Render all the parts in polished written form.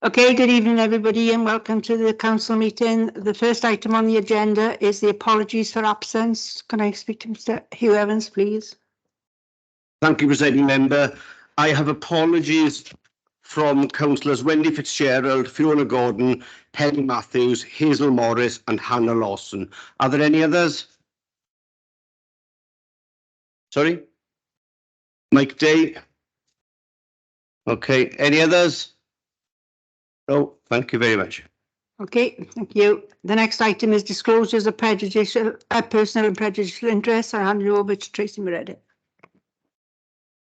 Okay, good evening, everybody, and welcome to the council meeting. The first item on the agenda is the apologies for absence. Can I speak to Mr. Hugh Evans, please? Thank you, Presiding Member. I have apologies from Councillors Wendy Fitzgerald, Fiona Gordon, Penny Matthews, Hazel Morris and Hannah Lawson. Are there any others? Sorry? Mike Day? Okay, any others? No, thank you very much. Okay, thank you. The next item is disclosures of personal and prejudicial interests. I hand you over to Tracy Meredith.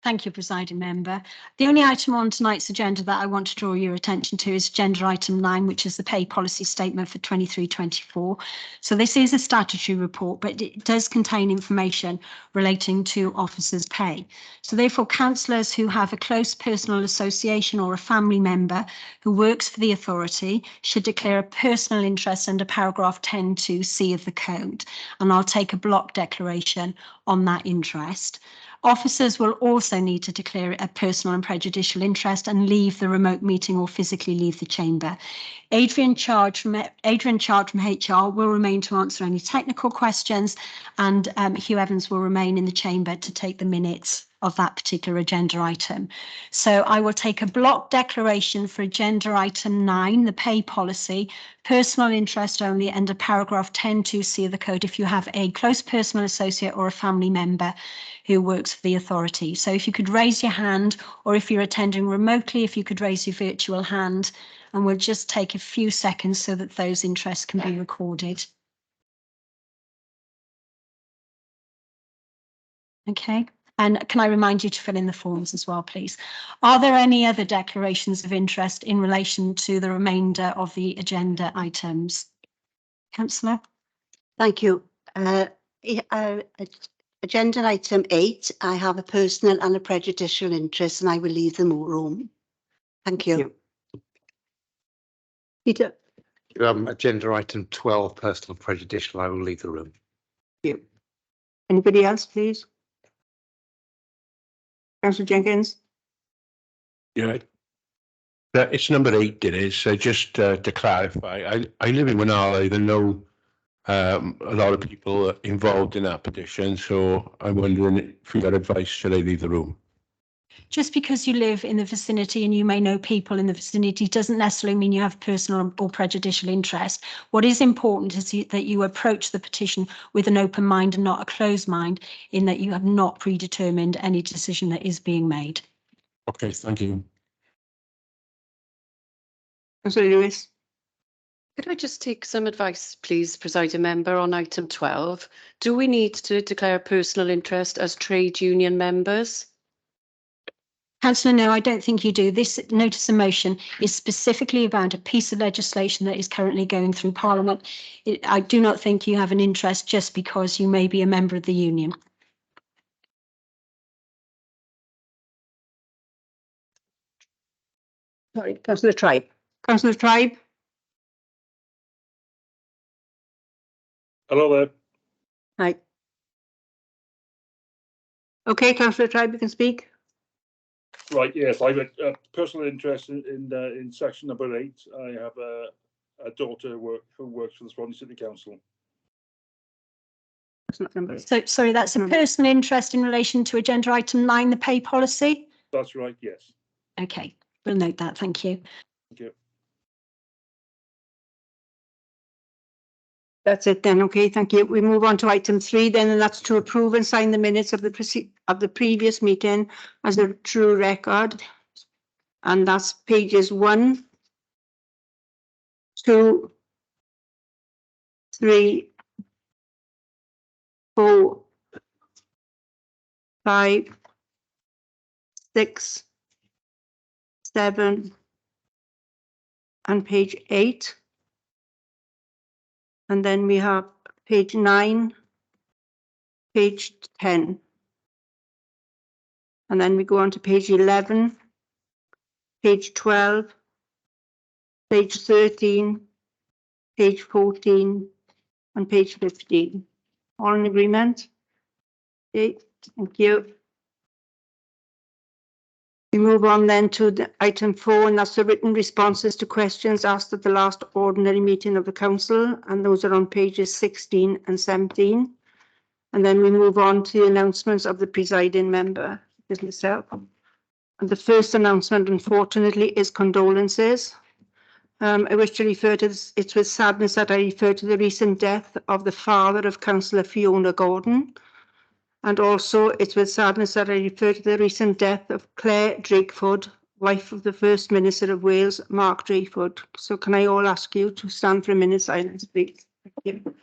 Thank you, Presiding Member. The only item on tonight's agenda that I want to draw your attention to is agenda item 9, which is the pay policy statement for 23-24. So this is a statutory report, but it does contain information relating to officers' pay. So therefore, councillors who have a close personal association or a family member who works for the authority should declare a personal interest under paragraph 10(2)(c) of the code. And I'll take a block declaration on that interest. Officers will also need to declare a personal and prejudicial interest and leave the remote meeting or physically leave the chamber. Adrian Chard from HR will remain to answer any technical questions, and Hugh Evans will remain in the chamber to take the minutes of that particular agenda item. So I will take a block declaration for agenda item 9, the pay policy, personal interest only under paragraph 10(2)(c) of the code if you have a close personal associate or a family member who works for the authority. So if you could raise your hand, or if you're attending remotely, if you could raise your virtual hand, and we'll just take a few seconds so that those interests can be recorded. Okay. And can I remind you to fill in the forms as well, please? Are there any other declarations of interest in relation to the remainder of the agenda items? Councillor? Thank you. Agenda item 8, I have a personal and a prejudicial interest, and I will leave the room. Thank you. Peter? Agenda item 12, personal and prejudicial, I will leave the room. Thank you. Anybody else, please? Councillor Jenkins? Yeah, it's number 8, it is. So just to clarify, I live in Manala. I know a lot of people involved in that petition, so I'm wondering, for your advice, should I leave the room? Just because you live in the vicinity and you may know people in the vicinity doesn't necessarily mean you have personal or prejudicial interest. What is important is that you approach the petition with an open mind and not a closed mind, in that you have not predetermined any decision that is being made. Okay, thank you. Councillor Lewis? Could I just take some advice, please, Presiding Member, on item 12? Do we need to declare personal interest as trade union members? Councillor, no, I don't think you do. This notice of motion is specifically about a piece of legislation that is currently going through Parliament. I do not think you have an interest just because you may be a member of the union. Sorry, Councillor Tribe. Councillor Tribe? Hello there. Hi. Okay, Councillor Tribe, you can speak. Right, yes, I have a personal interest in section number 8. I have a daughter who works for the Swansea City Council. So, sorry, that's a personal interest in relation to agenda item 9, the pay policy? That's right, yes. Okay, we'll note that. Thank you. Thank you. That's it then. Okay, thank you. We move on to item 3 then, and that's to approve and sign the minutes of the previous meeting as a true record. And that's pages 1, 2, 3, 4, 5, 6, 7, and page 8. And then we have page 9, page 10. And then we go on to page 11, page 12, page 13, page 14, and page 15. All in agreement? Okay, thank you. We move on then to item 4, and that's the written responses to questions asked at the last ordinary meeting of the council, and those are on pages 16 and 17. And then we move on to the announcements of the presiding member, is myself. And the first announcement, unfortunately, is condolences. I wish to refer to this, it's with sadness that I refer to the recent death of the father of Councillor Fiona Gordon. And also it's with sadness that I refer to the recent death of Claire Drakeford, wife of the First Minister of Wales, Mark Drakeford. So can I all ask you to stand for a minute silence, please? Thank you.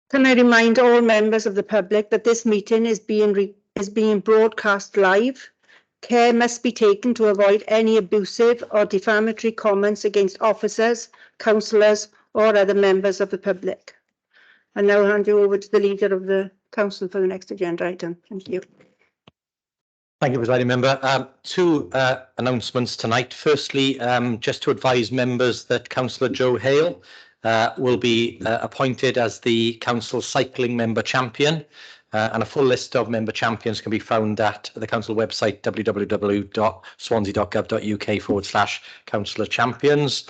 Can I remind all members of the public that this meeting is being broadcast live. Care must be taken to avoid any abusive or defamatory comments against officers, councillors or other members of the public. I now hand you over to the leader of the council for the next agenda item. Thank you. Thank you, Presiding Member. Two announcements tonight. Firstly, just to advise members that Councillor Joe Hale will be appointed as the Council Cycling Member Champion, and a full list of member champions can be found at the Council website www.swansea.gov.uk/councillor champions.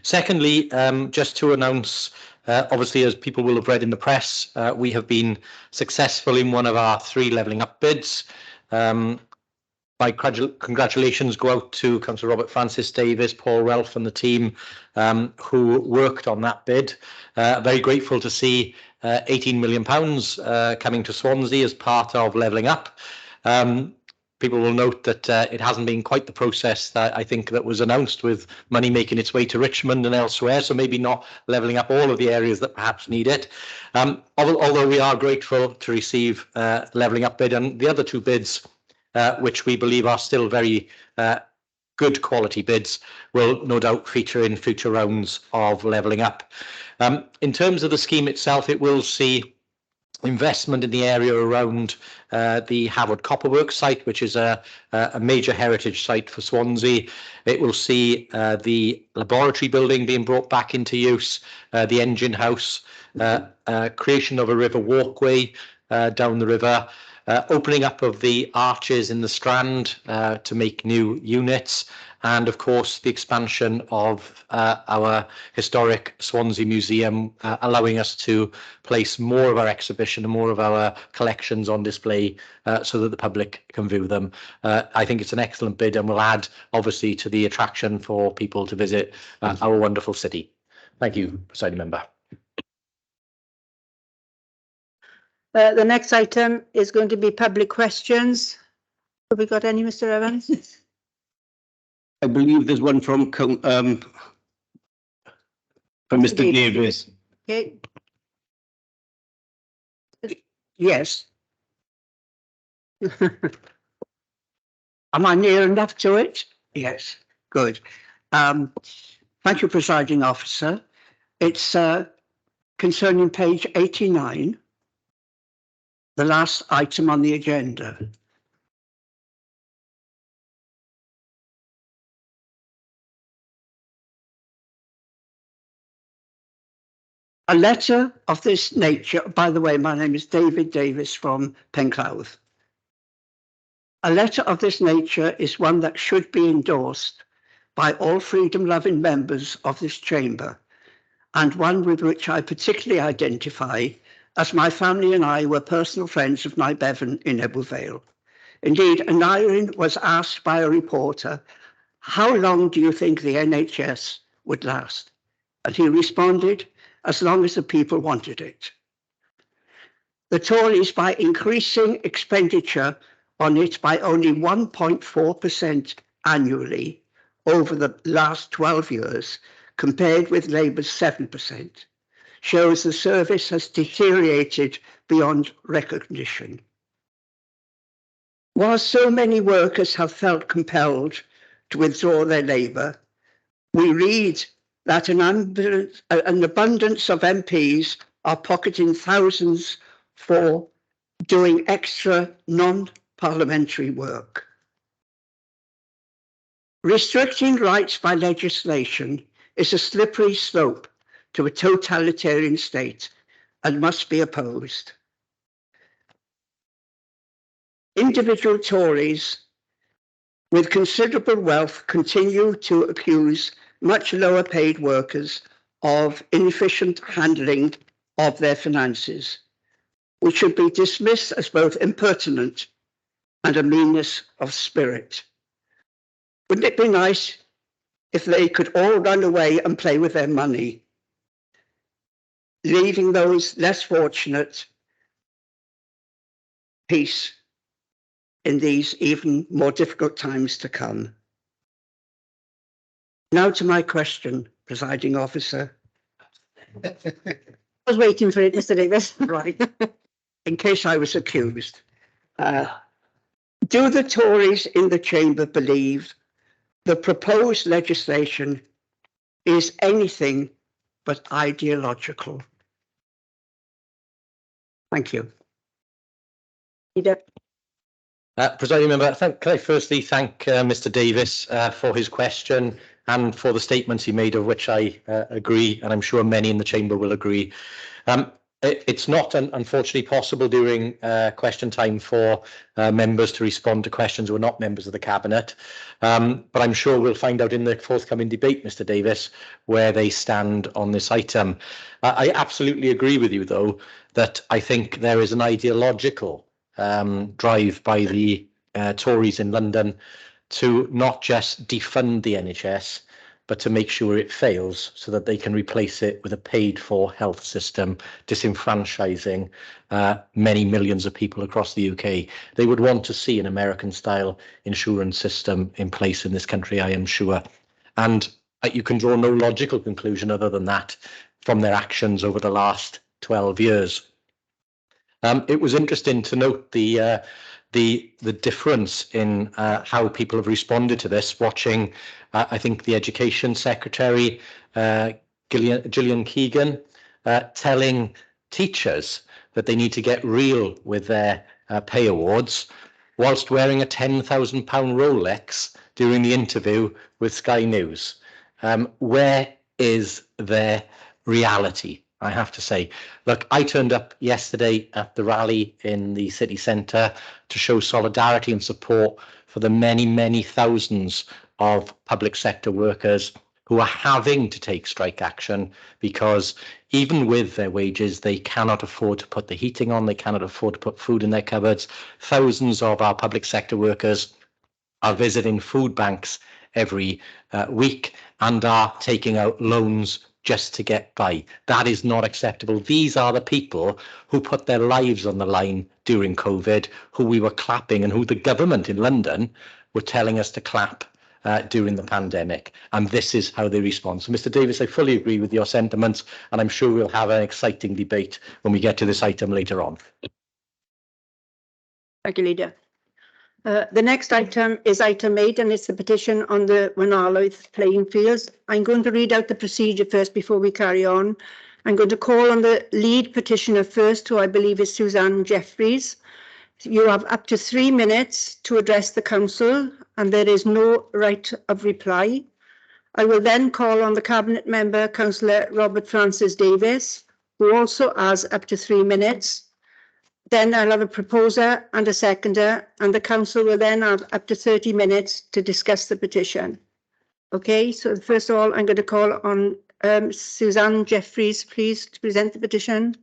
Secondly, just to announce, obviously, as people will have read in the press, we have been successful in one of our 3 levelling up bids. My congratulations go out to Councillor Robert Francis Davis, Paul Relf and the team who worked on that bid. Very grateful to see £18 million coming to Swansea as part of levelling up. People will note that it hasn't been quite the process that I think that was announced, with money making its way to Richmond and elsewhere, so maybe not levelling up all of the areas that perhaps need it. Although we are grateful to receive levelling up bid, and the other 2 bids, which we believe are still very good quality bids, will no doubt feature in future rounds of levelling up. In terms of the scheme itself, it will see investment in the area around the Havard Copperworks site, which is a major heritage site for Swansea. It will see the laboratory building being brought back into use, the engine house, creation of a river walkway down the river, opening up of the arches in the Strand to make new units, and of course the expansion of our historic Swansea Museum, allowing us to place more of our exhibition and more of our collections on display so that the public can view them. I think it's an excellent bid and will add obviously to the attraction for people to visit our wonderful city. Thank you, Presiding Member. The next item is going to be public questions. Have we got any, Mr. Evans? I believe there's one from Mr. Davis. Okay. Yes. Am I near enough to it? Yes, good. Thank you, Presiding Officer. It's concerning page 89, the last item on the agenda. A letter of this nature, by the way, my name is David Davis from Penclouth. A letter of this nature is one that should be endorsed by all freedom-loving members of this chamber, and one with which I particularly identify, as my family and I were personal friends of Nye Bevan in Ebbw Vale. Indeed, Aneurin was asked by a reporter, "How long do you think the NHS would last?" And he responded, "As long as the people wanted it." The Tories, by increasing expenditure on it by only 1.4% annually over the last 12 years, compared with Labour's 7%, shows the service has deteriorated beyond recognition. While so many workers have felt compelled to withdraw their labour, we read that an abundance of MPs are pocketing thousands for doing extra non-parliamentary work. Restricting rights by legislation is a slippery slope to a totalitarian state and must be opposed. Individual Tories with considerable wealth continue to accuse much lower paid workers of inefficient handling of their finances, which should be dismissed as both impertinent and a meanness of spirit. Wouldn't it be nice if they could all run away and play with their money, leaving those less fortunate peace in these even more difficult times to come? Now to my question, presiding officer. I was waiting for it, Mr. Davis. Right. In case I was accused. Do the Tories in the chamber believe the proposed legislation is anything but ideological? Thank you. Presiding member, can I firstly thank Mr. Davis for his question and for the statements he made, of which I agree, and I'm sure many in the chamber will agree. It's not unfortunately possible during question time for members to respond to questions who are not members of the cabinet, but I'm sure we'll find out in the forthcoming debate, Mr. Davis, where they stand on this item. I absolutely agree with you, though, that I think there is an ideological drive by the Tories in London to not just defund the NHS, but to make sure it fails so that they can replace it with a paid-for health system, disenfranchising many millions of people across the UK. They would want to see an American-style insurance system in place in this country, I am sure. And you can draw no logical conclusion other than that from their actions over the last 12 years. It was interesting to note the difference in how people have responded to this, watching, I think, the Education Secretary, Gillian Keegan, telling teachers that they need to get real with their pay awards, whilst wearing a £10,000 Rolex during the interview with Sky News. Where is their reality? I have to say, look, I turned up yesterday at the rally in the city centre to show solidarity and support for the many, many thousands of public sector workers who are having to take strike action because even with their wages, they cannot afford to put the heating on, they cannot afford to put food in their cupboards. Thousands of our public sector workers are visiting food banks every week and are taking out loans just to get by. That is not acceptable. These are the people who put their lives on the line during COVID, who we were clapping and who the government in London were telling us to clap during the pandemic. And this is how they respond. So, Mr. Davis, I fully agree with your sentiments, and I'm sure we'll have an exciting debate when we get to this item later on. Thank you, Leader. The next item is item 8, and it's the petition on the Wenalaeth playing fields. I'm going to read out the procedure first before we carry on. I'm going to call on the lead petitioner first, who I believe is Suzanne Jeffries. You have up to 3 minutes to address the council, and there is no right of reply. I will then call on the Cabinet member, Councillor Robert Francis Davis, who also has up to 3 minutes. Then I'll have a proposer and a seconder, and the council will then have up to 30 minutes to discuss the petition. Okay, so first of all, I'm going to call on Suzanne Jeffries, please, to present the petition.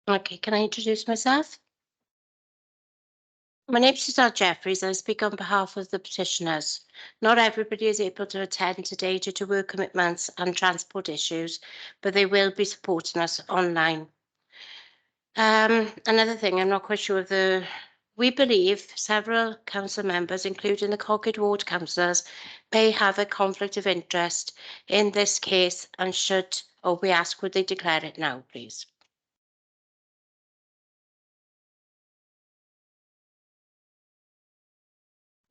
Okay, can I introduce myself? My name is Suzanne Jeffries. I speak on behalf of the petitioners. Not everybody is able to attend today due to work commitments and transport issues, but they will be supporting us online. Another thing, I'm not quite sure of we believe several council members, including the Cockett Ward councillors, may have a conflict of interest in this case and should, or we ask, would they declare it now, please?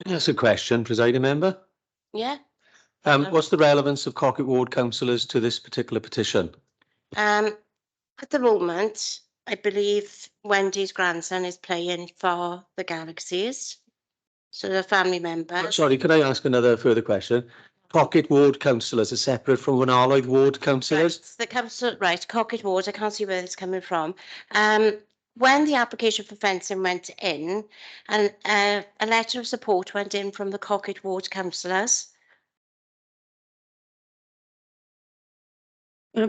That's a question, presiding member. Yeah. What's the relevance of Cockett Ward councillors to this particular petition? At the moment, I believe Wendy's grandson is playing for the Galaxies. So the family member. Sorry, could I ask another further question? Cockett Ward councillors are separate from Wenaloedd Ward councillors? Right, the council, right, Cockett Ward, I can't see where it's coming from. When the application for fencing went in, and a letter of support went in from the Cockett Ward councillors.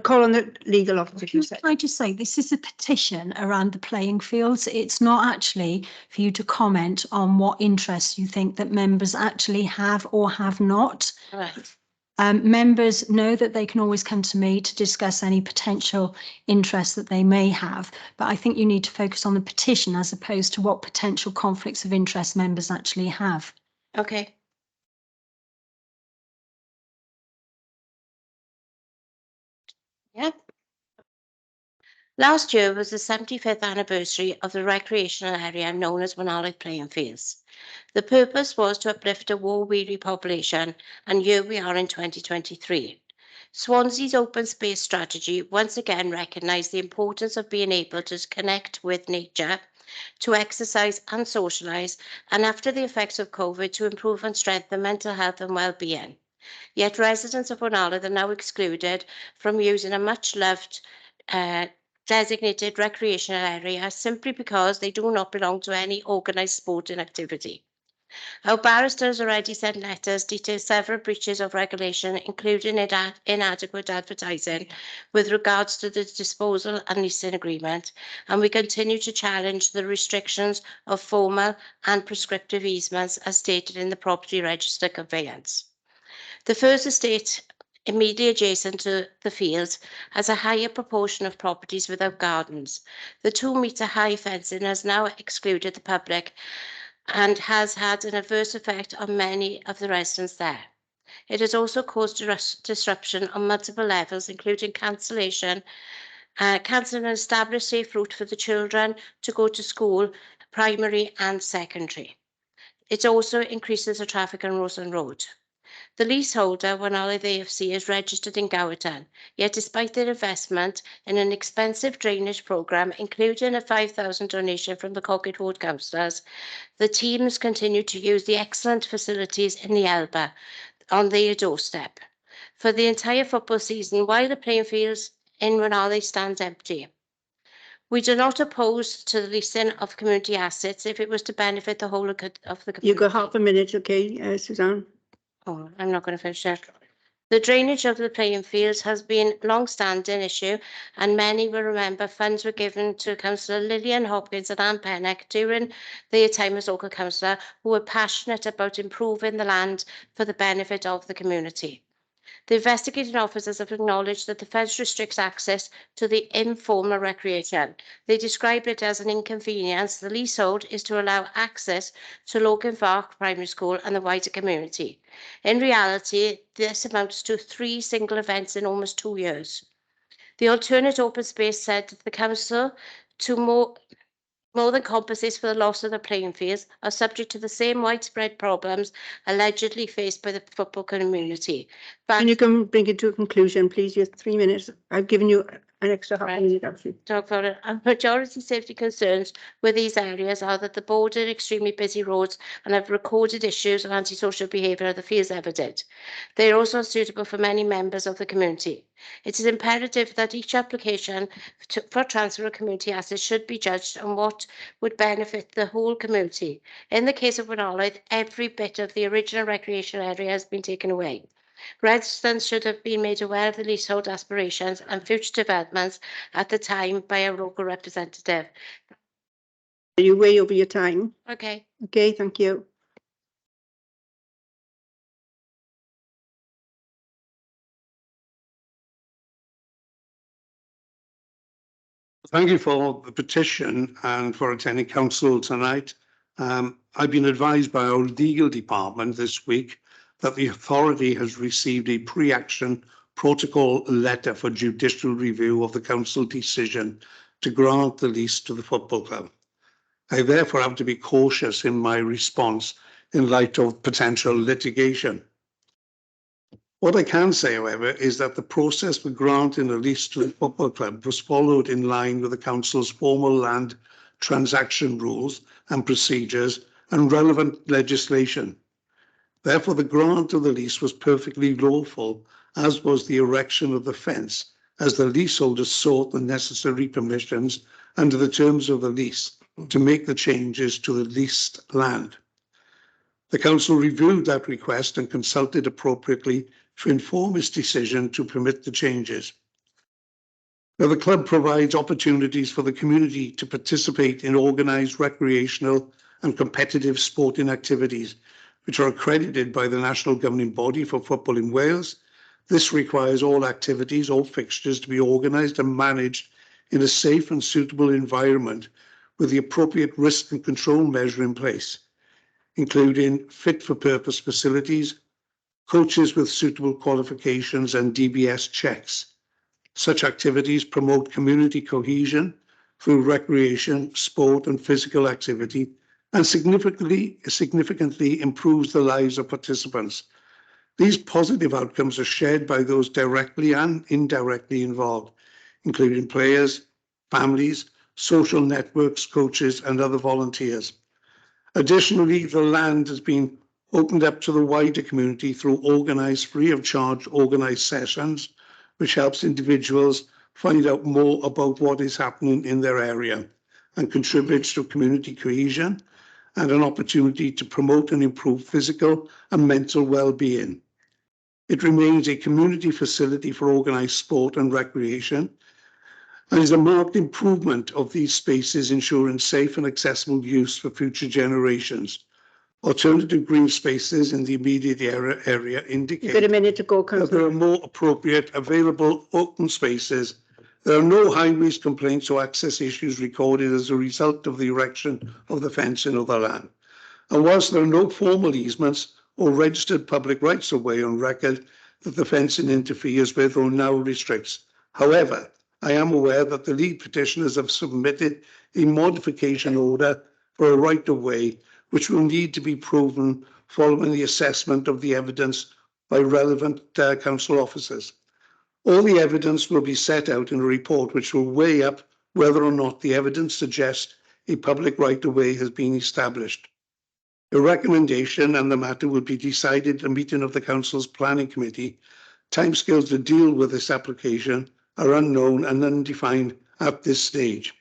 Call on the legal officer. Can I just say, this is a petition around the playing fields. It's not actually for you to comment on what interests you think that members actually have or have not. Right. Members know that they can always come to me to discuss any potential interests that they may have, but I think you need to focus on the petition as opposed to what potential conflicts of interest members actually have. Okay. Yeah. Last year was the 75th anniversary of the recreational area known as Wenaloedd Playing Fields. The purpose was to uplift a war-weary population, and here we are in 2023. Swansea's open space strategy once again recognised the importance of being able to connect with nature, to exercise and socialise, and after the effects of COVID, to improve and strengthen mental health and well-being. Yet residents of Wenaloedd are now excluded from using a much-loved designated recreational area simply because they do not belong to any organised sporting activity. Our barristers already sent letters detailing several breaches of regulation, including inadequate advertising with regards to the disposal and leasing agreement, and we continue to challenge the restrictions of formal and prescriptive easements as stated in the property register conveyance. The first estate immediately adjacent to the fields has a higher proportion of properties without gardens. The 2-metre high fencing has now excluded the public and has had an adverse effect on many of the residents there. It has also caused disruption on multiple levels, including cancelling an established safe route for the children to go to school, primary and secondary. It also increases the traffic on Roseland Road. The leaseholder, Wenaloedd AFC, is registered in Gowerton, yet despite their investment in an expensive drainage programme, including a 5,000 donation from the Cockett Ward councillors, the teams continue to use the excellent facilities in the Elba on their doorstep. For the entire football season, while the playing fields in Wenaloedd stand empty. We do not oppose to the leasing of community assets if it was to benefit the whole of the community. You got half a minute, okay, Suzanne? Oh, I'm not going to finish that. The drainage of the playing fields has been a long-standing issue, and many will remember funds were given to Councillor Lillian Hopkins and Anne Pennock during their time as local councillor, who were passionate about improving the land for the benefit of the community. The investigating officers have acknowledged that the fence restricts access to the informal recreation. They describe it as an inconvenience. The leasehold is to allow access to Logan Park Primary School and the wider community. In reality, this amounts to 3 single events in almost 2 years. The alternate open space said that the council to more than compensates for the loss of the playing fields are subject to the same widespread problems allegedly faced by the football community. Can you come bring it to a conclusion, please? You have 3 minutes. I've given you an extra half a minute, actually. Talk about it. And majority safety concerns with these areas are that the border extremely busy roads and have recorded issues of antisocial behaviour the fields ever did. They are also suitable for many members of the community. It is imperative that each application for transfer of community assets should be judged on what would benefit the whole community. In the case of Wenaloedd, every bit of the original recreation area has been taken away. Residents should have been made aware of the leasehold aspirations and future developments at the time by a local representative. Are you way over your time? Okay. Okay, thank you. Thank you for the petition and for attending council tonight. I've been advised by our legal department this week that the authority has received a pre-action protocol letter for judicial review of the council decision to grant the lease to the football club. I therefore have to be cautious in my response in light of potential litigation. What I can say, however, is that the process for granting a lease to the football club was followed in line with the council's formal land transaction rules and procedures and relevant legislation. Therefore, the grant of the lease was perfectly lawful, as was the erection of the fence, as the leaseholder sought the necessary permissions under the terms of the lease to make the changes to the leased land. The council reviewed that request and consulted appropriately to inform its decision to permit the changes. Now, the club provides opportunities for the community to participate in organised recreational and competitive sporting activities, which are accredited by the national governing body for football in Wales. This requires all activities, all fixtures to be organised and managed in a safe and suitable environment with the appropriate risk and control measure in place, including fit-for-purpose facilities, coaches with suitable qualifications and DBS checks. Such activities promote community cohesion through recreation, sport and physical activity, and significantly improves the lives of participants. These positive outcomes are shared by those directly and indirectly involved, including players, families, social networks, coaches and other volunteers. Additionally, the land has been opened up to the wider community through organised, free of charge organised sessions, which helps individuals find out more about what is happening in their area and contributes to community cohesion and an opportunity to promote and improve physical and mental well-being. It remains a community facility for organised sport and recreation and is a marked improvement of these spaces, ensuring safe and accessible use for future generations. Alternative green spaces in the immediate area indicate You've got a minute to go, that councillor. there are more appropriate available open spaces. There are no highways complaints or access issues recorded as a result of the erection of the fencing of the land. And whilst there are no formal easements or registered public rights of way on record that the fencing interferes with or now restricts. However, I am aware that the lead petitioners have submitted a modification order for a right of way, which will need to be proven following the assessment of the evidence by relevant council officers. All the evidence will be set out in a report which will weigh up whether or not the evidence suggests a public right of way has been established. A recommendation and the matter will be decided at a meeting of the council's planning committee. Timescales to deal with this application are unknown and undefined at this stage.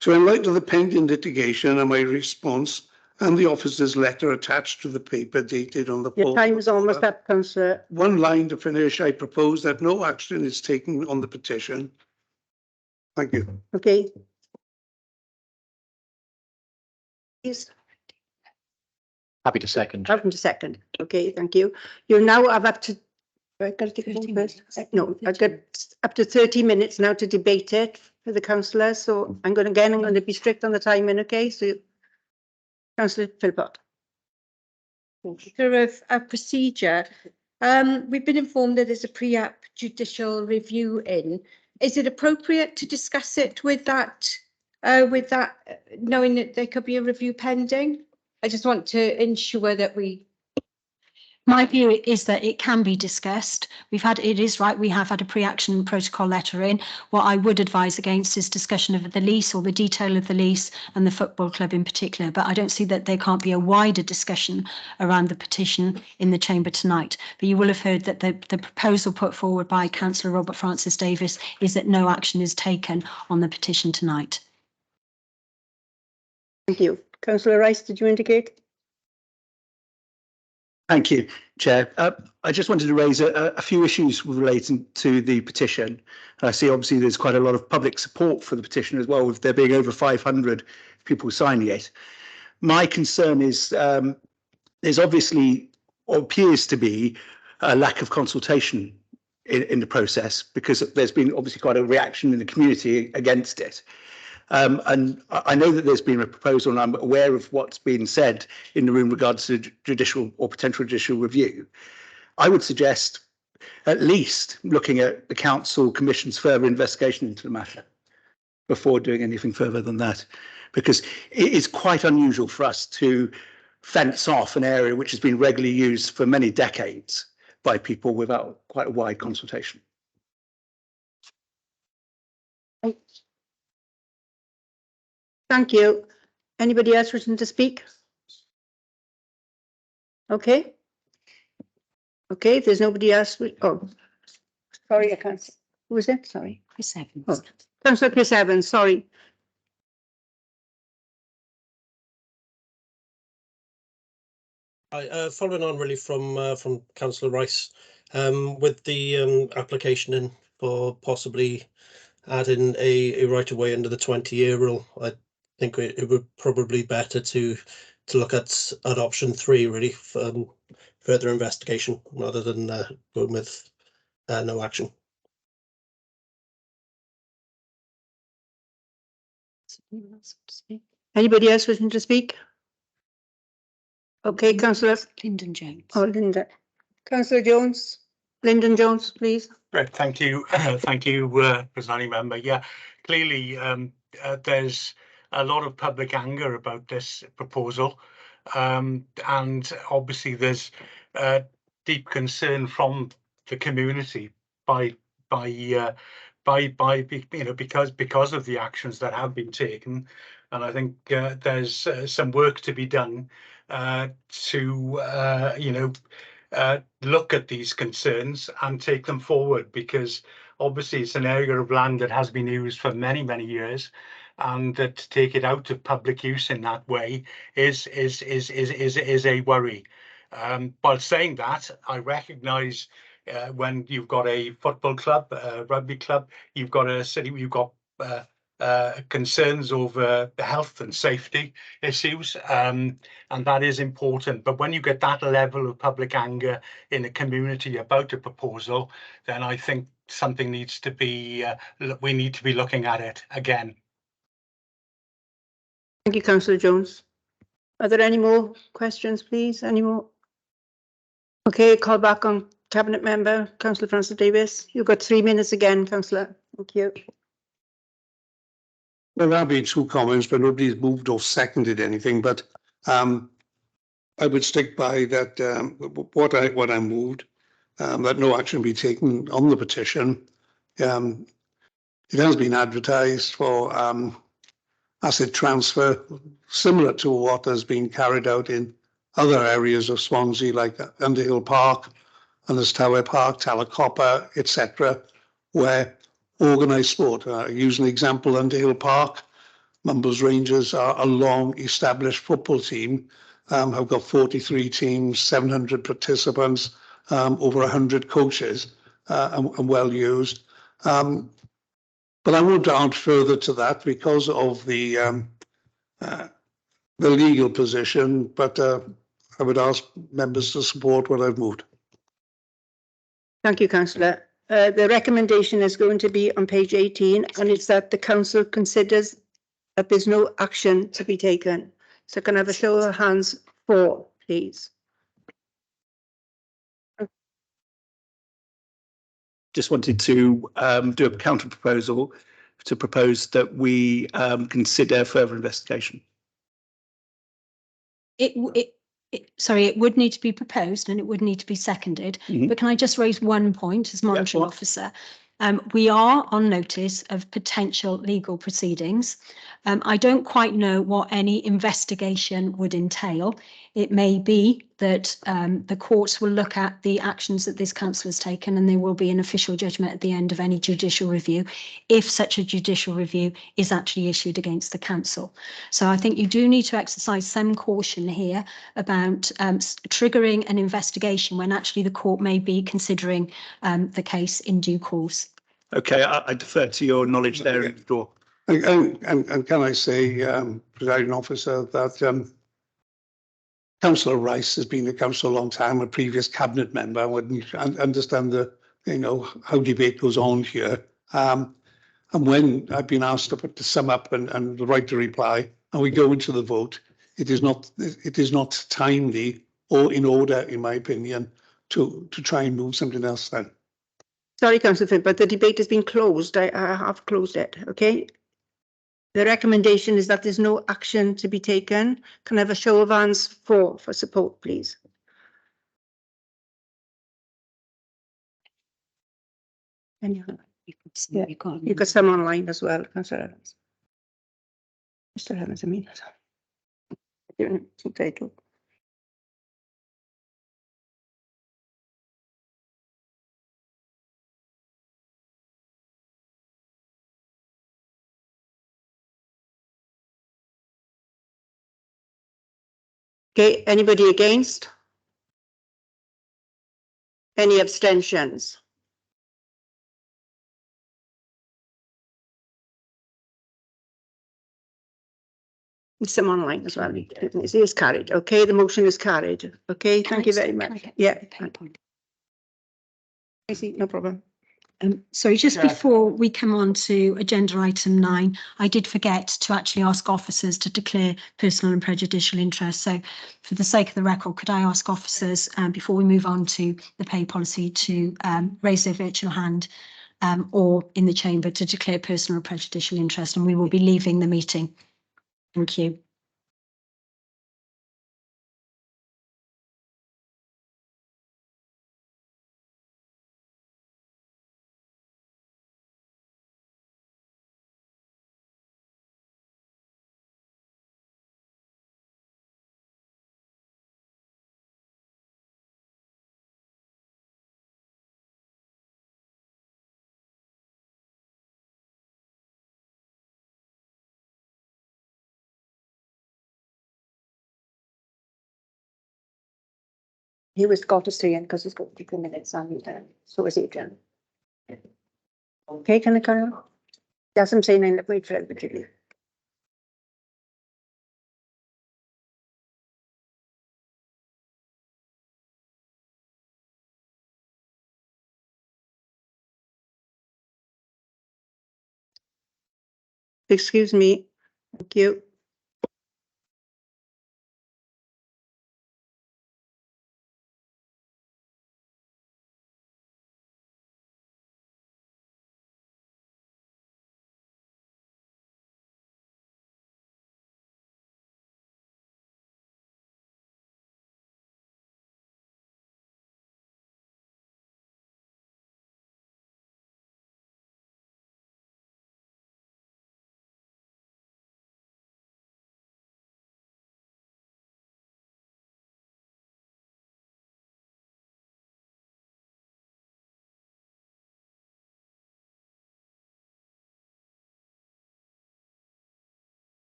So in light of the pending litigation and my response and the officer's letter attached to the paper dated on the 4th. Your time is almost up, councillor. One line to finish, I propose that no action is taken on the petition. Thank you. Okay. Please, Happy to second. have a second. Okay, thank you. You now have up to, I've got to take a vote first. No, I've got up to 30 minutes now to debate it for the councillor. So I'm going to be strict on the timing, okay? So Councillor Philpott. Of a procedure. We've been informed that there's a pre-app judicial review in. Is it appropriate to discuss it with that, knowing that there could be a review pending? I just want to ensure that My view is that it can be discussed. It is right, we have had a pre-action protocol letter in. What I would advise against is discussion of the lease or the detail of the lease and the football club in particular. But I don't see that there can't be a wider discussion around the petition in the chamber tonight. But you will have heard that the proposal put forward by Councillor Robert Francis Davis is that no action is taken on the petition tonight. Thank you. Councillor Rice, did you indicate? Thank you. Chair, I just wanted to raise a few issues relating to the petition. I see obviously there's quite a lot of public support for the petition as well, with there being over 500 people signing it. My concern is there's obviously, or appears to be, a lack of consultation in the process, because there's been obviously quite a reaction in the community against it. And I know that there's been a proposal, and I'm aware of what's been said in the room regards to judicial or potential judicial review. I would suggest at least looking at the council commission's further investigation into the matter before doing anything further than that, because it is quite unusual for us to fence off an area which has been regularly used for many decades by people without quite a wide consultation. Thank you. Anybody else wishing to speak? Okay. Okay, if there's nobody else, oh, sorry, I can't see. Who was it? Sorry. Chris Evans. Oh, Councillor Chris Evans, sorry. Following on really from Councillor Rice, with the application in for possibly adding a right of way under the 20-year rule, I think it would probably better to look at option 3 really for further investigation rather than going with no action. Anybody else wishing to speak? Okay, Councillor Lyndon Jones. Oh, Linda. Councillor Jones, Lyndon Jones, please. Right, thank you, thank you, presiding member. Yeah, clearly there's a lot of public anger about this proposal, and obviously there's deep concern from the community by you know, because of the actions that have been taken, and I think there's some work to be done to you know, look at these concerns and take them forward, because obviously it's an area of land that has been used for many years, and that to take it out of public use in that way is a worry. But saying that, I recognise when you've got a football club, a rugby club, you've got a city, you've got concerns over the health and safety issues, and that is important. But when you get that level of public anger in the community about a proposal, then I think something needs to be, we need to be looking at it again. Thank you, Councillor Jones. Are there any more questions, please? Any more? Okay, call back on Cabinet Member, Councillor Francis Davis. You've got 3 minutes again, Councillor. Thank you. Well, there have been 2 comments, but nobody's moved or seconded anything. But I would stick by that what I moved, that no action be taken on the petition. It has been advertised for asset transfer, similar to what has been carried out in other areas of Swansea, like Underhill Park, Tower Park, Talacopper, etc., where organised sport. Use an example, Underhill Park, Mumbles Rangers are a long established football team, have got 43 teams, 700 participants, over 100 coaches, and well used. But I won't add further to that because of the legal position, but I would ask members to support what I've moved. Thank you, Councillor. The recommendation is going to be on page 18, and it's that the council considers that there's no action to be taken. So can I have a show of hands for, please? Just wanted to do a counter proposal to propose that we consider further investigation. Sorry, it would need to be proposed and it would need to be seconded. But can I just raise one point as monitoring officer? We are on notice of potential legal proceedings. I don't quite know what any investigation would entail. it may be that the courts will look at the actions that this council has taken, and there will be an official judgment at the end of any judicial review, if such a judicial review is actually issued against the council. So I think you do need to exercise some caution here about triggering an investigation when actually the court may be considering the case in due course. Okay, I defer to your knowledge there in the door. And can I say, presiding officer, that Councillor Rice has been a councillor a long time, a previous cabinet member, wouldn't understand the, how debate goes on here. And when I've been asked to sum up and the right to reply, and we go into the vote, it is not timely or in order, in my opinion, to try and move something else then. Sorry, Councillor Finn, but the debate has been closed. I have closed it, okay? The recommendation is that there's no action to be taken. Can I have a show of hands for support, please? And yeah, you've got some online as well, Councillor Evans. Mr. Evans, I mean. Title. Okay, anybody against? Any abstentions? Some online as well. It is carried. Okay, the motion is carried. Okay, thank you very much. Yeah. I see, no problem. Sorry, just before we come on to agenda item 9, I did forget to actually ask officers to declare personal and prejudicial interest. So for the sake of the record, could I ask officers, before we move on to the pay policy, to raise their virtual hand or in the chamber to declare personal or prejudicial interest, and we will be leaving the meeting. Thank you. He was got to stay in because he's got 2 minutes on so is Adrian. Okay, can I carry on? Yes, I'm saying I wait for everybody to leave. Excuse me. Thank you.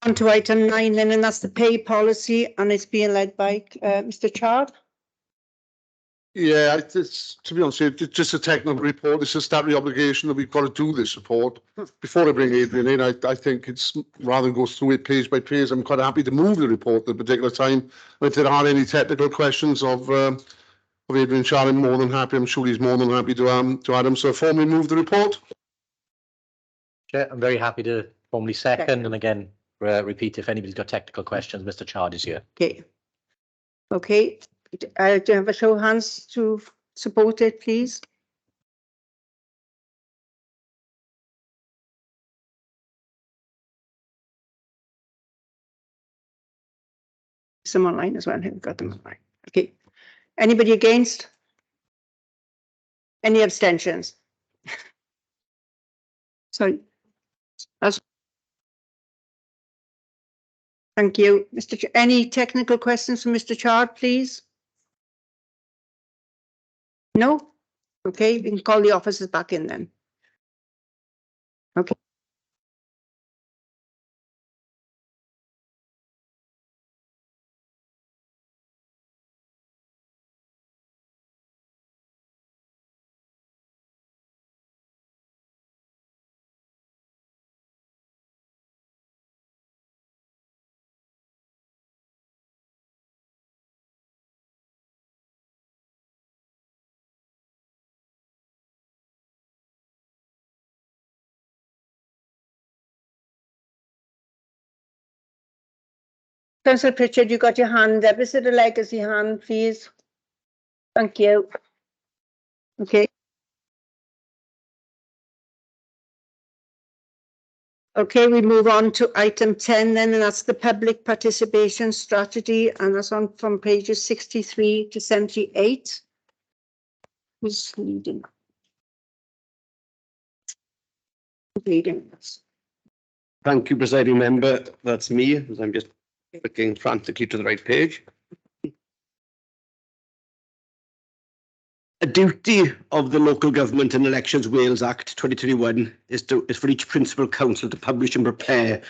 On to item 9 then, and that's the pay policy, and it's being led by Mr. Chard. Yeah, it's, to be honest, it's just a technical report. It's a statutory obligation that we've got to do this report. Before I bring Adrian in, I think it's, rather than go through it page by page, I'm quite happy to move the report at a particular time. If there are any technical questions of Adrian Chard, I'm more than happy. I'm sure he's more than happy to add them. So formally move the report. Chair, I'm very happy to formally second, and again, repeat, if anybody's got technical questions, Mr. Chard is here. Okay. Okay. Do I have a show of hands to support it, please? Some online as well. I've got them online. Okay. Anybody against? Any abstentions? Sorry. That's Thank you. Any technical questions from Mr. Chard, please? No? Okay, we can call the officers back in then. Okay. Councillor Pritchard, you got your hand up. Is it a legacy hand, please? Thank you. Okay. Okay, we move on to item 10 then, and that's the public participation strategy, and that's on from pages 63 to 78. Who's leading? Leading this. Thank you, presiding member. That's me, as I'm just clicking frantically to the right page. A duty of the Local Government and Elections Wales Act 2021 is for each principal council to publish and prepare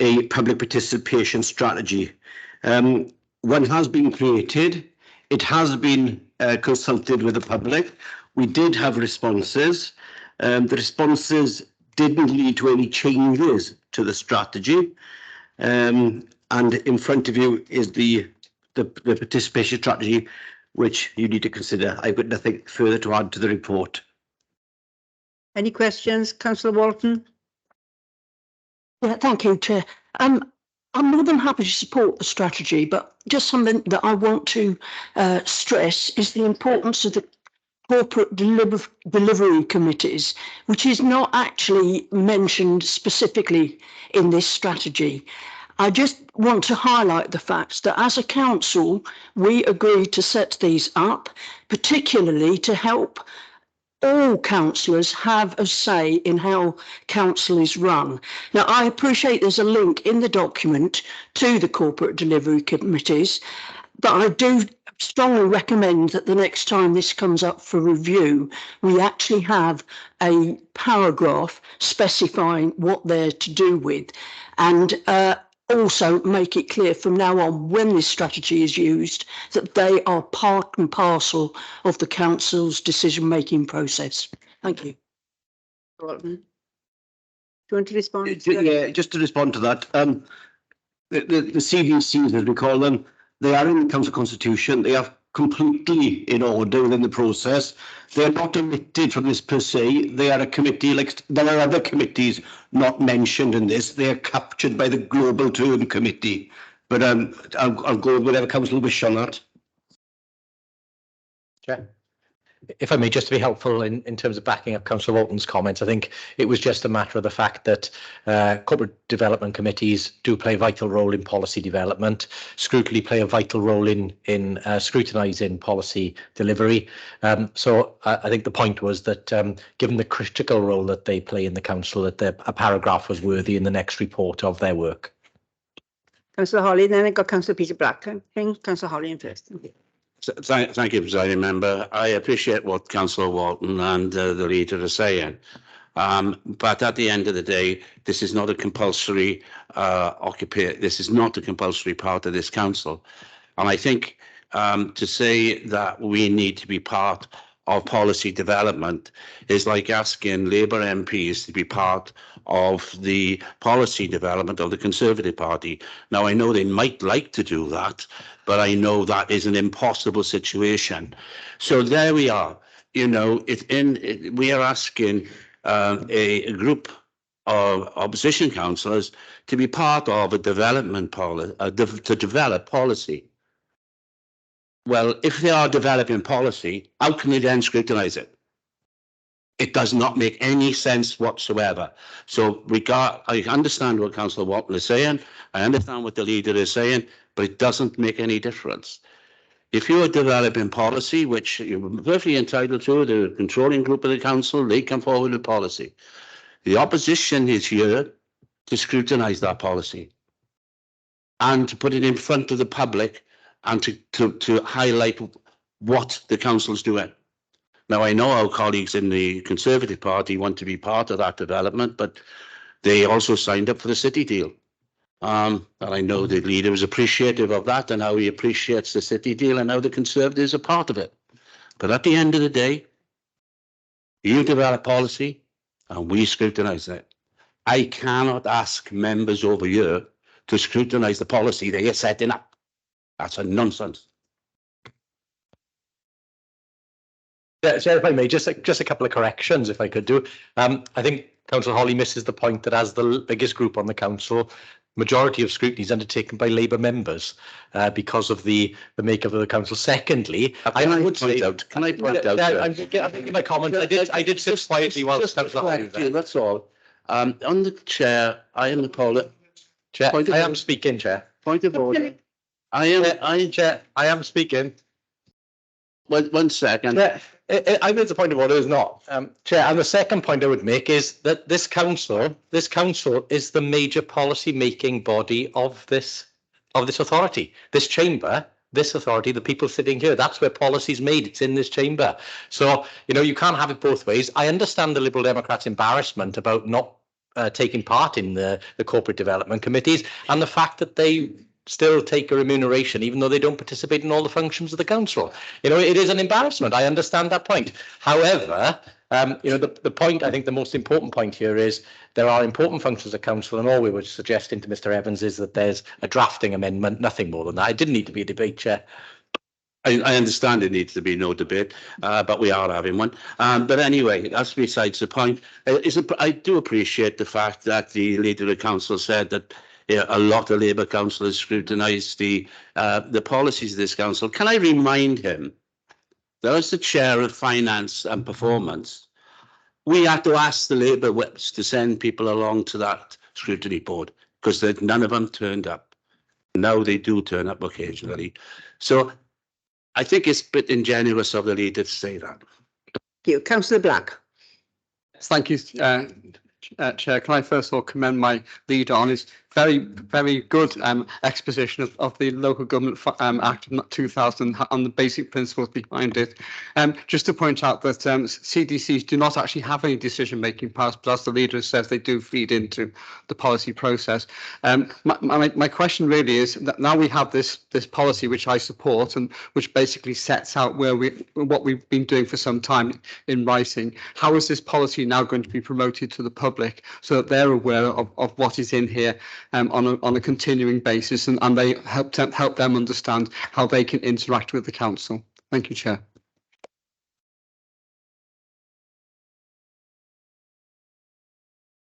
a public participation strategy. One has been created. It has been consulted with the public. We did have responses. The responses didn't lead to any changes to the strategy. And in front of you is the participation strategy, which you need to consider. I've got nothing further to add to the report. Any questions, Councillor Walton? Yeah, thank you, Chair. I'm more than happy to support the strategy, but just something that I want to stress is the importance of the corporate delivery committees, which is not actually mentioned specifically in this strategy. I just want to highlight the fact that as a council, we agreed to set these up, particularly to help all councillors have a say in how council is run. Now, I appreciate there's a link in the document to the corporate delivery committees, but I do strongly recommend that the next time this comes up for review, we actually have a paragraph specifying what they're to do with, and also make it clear from now on, when this strategy is used, that they are part and parcel of the council's decision-making process. Thank you. Walton. Do you want to respond to that? Yeah, just to respond to that, the CDCs, as we call them, they are in the council constitution. They are completely in order within the process. They are not omitted from this per se. They are a committee, like there are other committees not mentioned in this. They are captured by the Global Term Committee. But I'll go with whatever council wish on that. Chair. If I may, just to be helpful in terms of backing up Councillor Walton's comments, I think it was just a matter of the fact that corporate development committees do play a vital role in policy development. Scrutiny play a vital role in scrutinising policy delivery. So I think the point was that given the critical role that they play in the council, that a paragraph was worthy in the next report of their work. Councillor Holly, then I got Councillor Peter Black. Councillor Holly in first. Thank you, presiding member. I appreciate what Councillor Walton and the leader are saying. But at the end of the day, this is not a compulsory occupation. This is not a compulsory part of this council. And I think to say that we need to be part of policy development is like asking Labour MPs to be part of the policy development of the Conservative Party. Now, I know they might like to do that, but I know that is an impossible situation. So there we are. You know, we are asking a group of opposition councillors to be part of a development policy, to develop policy. Well, if they are developing policy, how can they then scrutinise it? It does not make any sense whatsoever. So I understand what Councillor Walton is saying. I understand what the leader is saying, but it doesn't make any difference. If you are developing policy, which you're perfectly entitled to, the controlling group of the council, they come forward with policy. The opposition is here to scrutinise that policy. and to put it in front of the public and to highlight what the council's doing. Now, I know our colleagues in the Conservative Party want to be part of that development, but they also signed up for the city deal. And I know the leader was appreciative of that and how he appreciates the city deal and how the Conservatives are part of it. But at the end of the day, you develop policy and we scrutinise it. I cannot ask members over here to scrutinise the policy they are setting up. That's a nonsense. Yeah, Chair, if I may, just a couple of corrections, if I could do. I think Councillor Holly misses the point that as the biggest group on the council, majority of scrutiny is undertaken by Labour members because of the makeup of the council. Secondly, I would say, can I point out? I'm making my comments. I did sit quietly while Councillor Holly was there. That's all. On the chair, I am the Chair, I am speaking, Chair. Point of order. Chair, I am speaking. One second. I made the point of order is not. Chair, and the second point I would make is that this council is the major policy making body of this authority. This chamber, this authority, the people sitting here, that's where policy is made. It's in this chamber. So, you know, you can't have it both ways. I understand the Liberal Democrats' embarrassment about not taking part in the corporate development committees and the fact that they still take a remuneration even though they don't participate in all the functions of the council. You know, it is an embarrassment. I understand that point. However, you know, the point, I think the most important point here is there are important functions of council, and all we were suggesting to Mr. Evans is that there's a drafting amendment, nothing more than that. It didn't need to be a debate, Chair. I understand it needs to be no debate, but we are having one. But anyway, that's besides the point. I do appreciate the fact that the leader of the council said that a lot of Labour councillors scrutinise the policies of this council. Can I remind him that as the chair of finance and performance, we had to ask the Labour whips to send people along to that scrutiny board because none of them turned up. Now they do turn up occasionally. So I think it's a bit ingenuous of the leader to say that. Thank you. Councillor Black. Thank you, Chair. Can I first of all commend my leader on his very good exposition of the Local Government Act of 2000 and the basic principles behind it. Just to point out that CDCs do not actually have any decision-making powers, but as the leader says, they do feed into the policy process. My question really is that now we have this policy, which I support, and which basically sets out what we've been doing for some time in writing. How is this policy now going to be promoted to the public so that they're aware of what is in here on a continuing basis, and they help them understand how they can interact with the council? Thank you, Chair.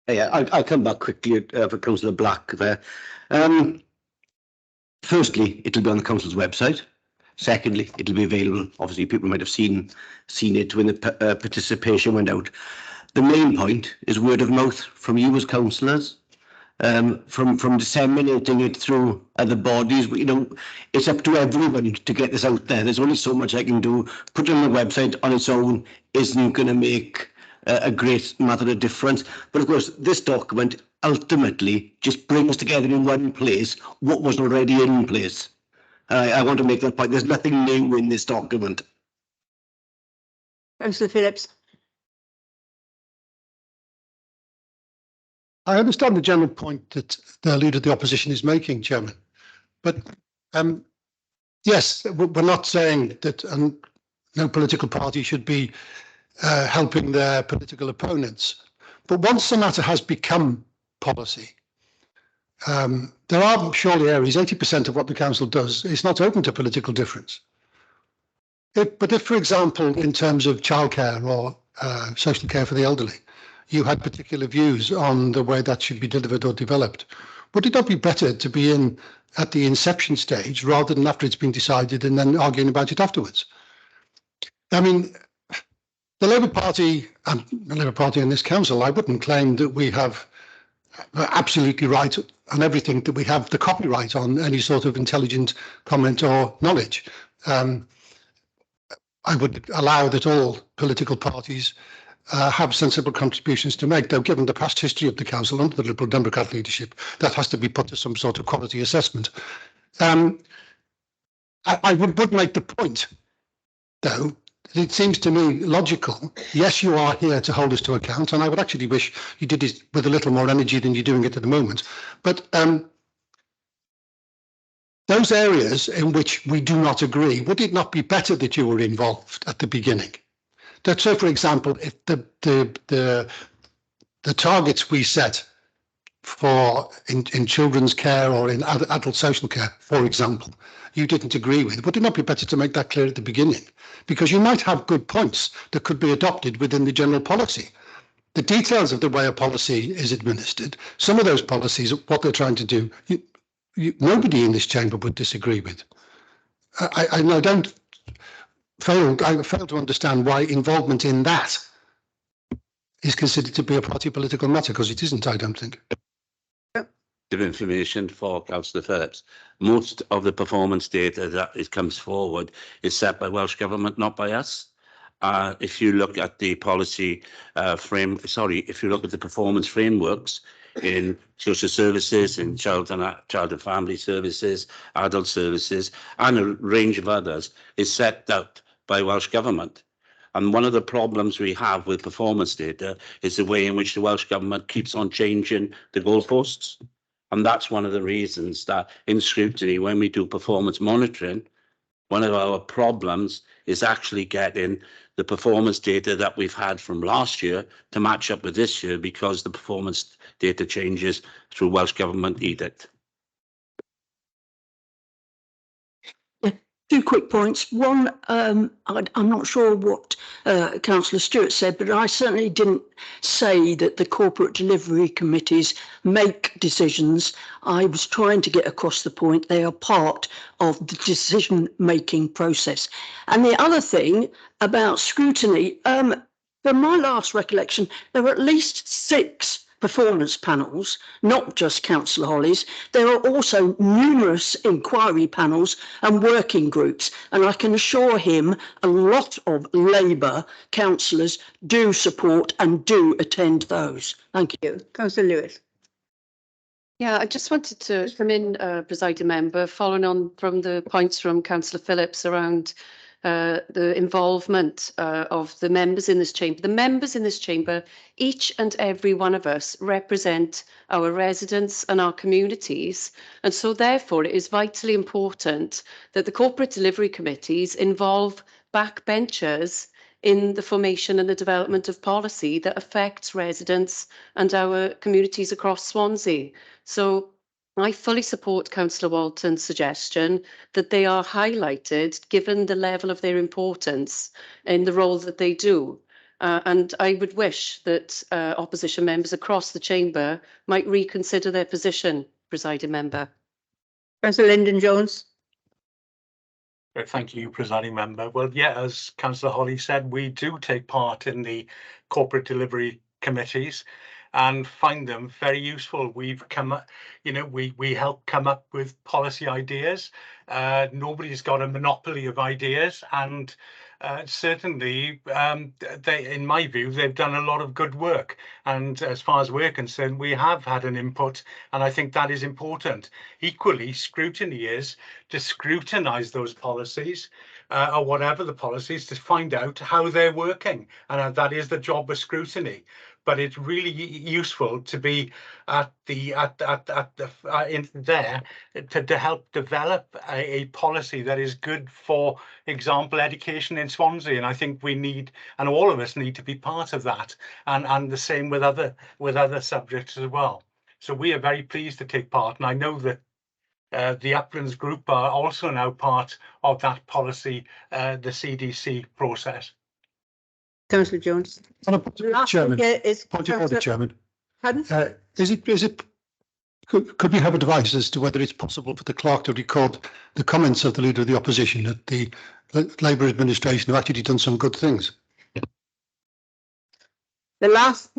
Yeah, I'll come back quickly for Councillor Black there. Firstly, it'll be on the council's website. Secondly, it'll be available. Obviously, people might have seen it when the participation went out. The main point is word of mouth from you as councillors, from disseminating it through other bodies. You know, it's up to everybody to get this out there. There's only so much I can do. Put it on the website on its own isn't going to make a great matter of difference. But of course, this document ultimately just brings together in one place what was already in place. I want to make that point. There's nothing new in this document. Councillor Phillips. I understand the general point that the leader of the opposition is making, Chairman. But yes, we're not saying that no political party should be helping their political opponents. But once the matter has become policy, there are surely areas, 80% of what the council does is not open to political difference. But if, for example, in terms of childcare or social care for the elderly, you had particular views on the way that should be delivered or developed, would it not be better to be in at the inception stage rather than after it's been decided and then arguing about it afterwards? I mean, the Labour Party and the Labour Party in this council, I wouldn't claim that we have absolutely right on everything, that we have the copyright on any sort of intelligent comment or knowledge. I would allow that all political parties have sensible contributions to make, though given the past history of the council under the Liberal Democrat leadership, that has to be put to some sort of quality assessment. I would make the point, though, it seems to me logical. Yes, you are here to hold us to account, and I would actually wish you did it with a little more energy than you're doing it at the moment. But those areas in which we do not agree, would it not be better that you were involved at the beginning? That, so, for example, if the targets we set for in children's care or in adult social care, for example, you didn't agree with, would it not be better to make that clear at the beginning? Because you might have good points that could be adopted within the general policy. The details of the way a policy is administered, some of those policies, what they're trying to do, nobody in this chamber would disagree with. I fail to understand why involvement in that is considered to be a party political matter, because it isn't, I don't think. Of information for Councillor Phillips. Most of the performance data that it comes forward is set by Welsh Government, not by us. If you look at the policy if you look at the performance frameworks in social services, in child and family services, adult services, and a range of others, is set out by Welsh Government. And one of the problems we have with performance data is the way in which the Welsh Government keeps on changing the goalposts. And that's one of the reasons that in scrutiny, when we do performance monitoring, one of our problems is actually getting the performance data that we've had from last year to match up with this year, because the performance data changes through Welsh Government edict. Two quick points. One, I'm not sure what Councillor Stewart said, but I certainly didn't say that the corporate delivery committees make decisions. I was trying to get across the point they are part of the decision-making process. And the other thing about scrutiny, from my last recollection, there were at least 6 performance panels, not just Councillor Holly's. There are also numerous inquiry panels and working groups, and I can assure him a lot of Labour councillors do support and do attend those. Thank you. Councillor Lewis. Yeah, I just wanted to come in, presiding member, following on from the points from Councillor Phillips around the involvement of the members in this chamber. The members in this chamber, each and every one of us, represent our residents and our communities. And so therefore it is vitally important that the corporate delivery committees involve backbenchers in the formation and the development of policy that affects residents and our communities across Swansea. So I fully support Councillor Walton's suggestion that they are highlighted given the level of their importance in the role that they do. And I would wish that opposition members across the chamber might reconsider their position, presiding member. Councillor Lyndon Jones. Thank you, presiding member. Well, yeah, as Councillor Holly said, we do take part in the corporate delivery committees and find them very useful. We've come up, we help come up with policy ideas. Nobody's got a monopoly of ideas, and certainly, in my view, they've done a lot of good work. And as far as we're concerned, we have had an input, and I think that is important. Equally, scrutiny is to scrutinise those policies, or whatever the policies, to find out how they're working, and that is the job of scrutiny. But it's really useful to be in there to help develop a policy that is good, for example, education in Swansea. And I think we need, and all of us need, to be part of that, and the same with other subjects as well. So we are very pleased to take part, and I know that the Uplands Group are also now part of that policy, the CDC process. Councillor Jones. Chairman, point of order, Chairman. Pardon? Could we have a device as to whether it's possible for the clerk to record the comments of the Leader of the Opposition that the Labour administration have actually done some good things? The last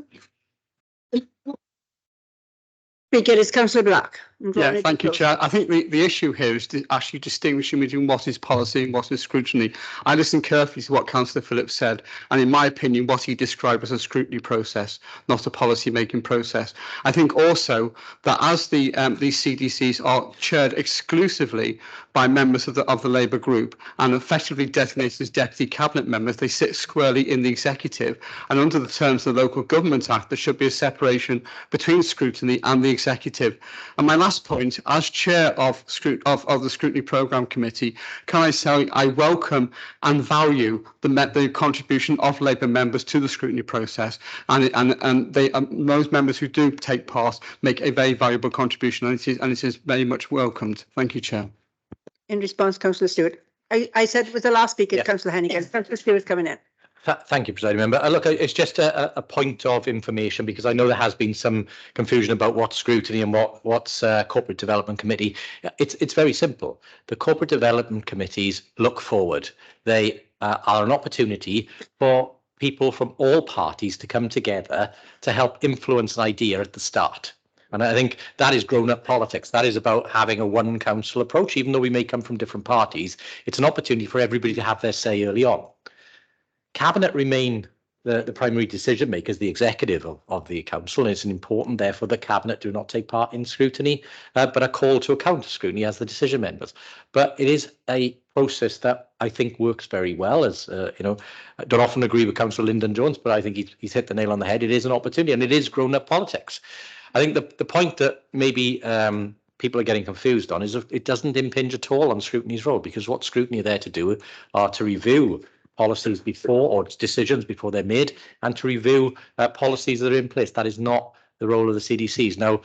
speaker is Councillor Black. drawing Yeah, it thank you, close. Chair. I think the issue here is actually distinguishing between what is policy and what is scrutiny. I listened carefully to what Councillor Phillips said, and in my opinion, what he described as a scrutiny process, not a policy-making process. I think also that as these CDCs are chaired exclusively by members of the Labour group and effectively designated as deputy cabinet members, they sit squarely in the executive. And under the terms of the Local Government Act, there should be a separation between scrutiny and the executive. And my last point, as chair of the Scrutiny Programme Committee, can I say I welcome and value the contribution of Labour members to the scrutiny process, and those members who do take part make a very valuable contribution, and it is very much welcomed. Thank you, Chair. In response, Councillor Stewart. I said it was the last speaker, Councillor Hennigan. Councillor Stewart coming in. Thank you, Presiding Member. Look, it's just a point of information, because I know there has been some confusion about what's scrutiny and what's Corporate Development Committee. It's very simple. The Corporate Development Committees look forward. They are an opportunity for people from all parties to come together to help influence an idea at the start. And I think that is grown-up politics. That is about having a one council approach, even though we may come from different parties. It's an opportunity for everybody to have their say early on. Cabinet remain the primary decision makers, the executive of the council, and it's important, therefore, that Cabinet do not take part in scrutiny, but are called to account to scrutiny as the decision members. But it is a process that I think works very well. As you know, I don't often agree with Councillor Lyndon Jones, but I think he's hit the nail on the head. It is an opportunity, and it is grown-up politics. I think the point that maybe people are getting confused on is it doesn't impinge at all on scrutiny's role, because what scrutiny are there to do are to review policies before, or decisions before they're made, and to review policies that are in place. That is not the role of the CDCs. Now,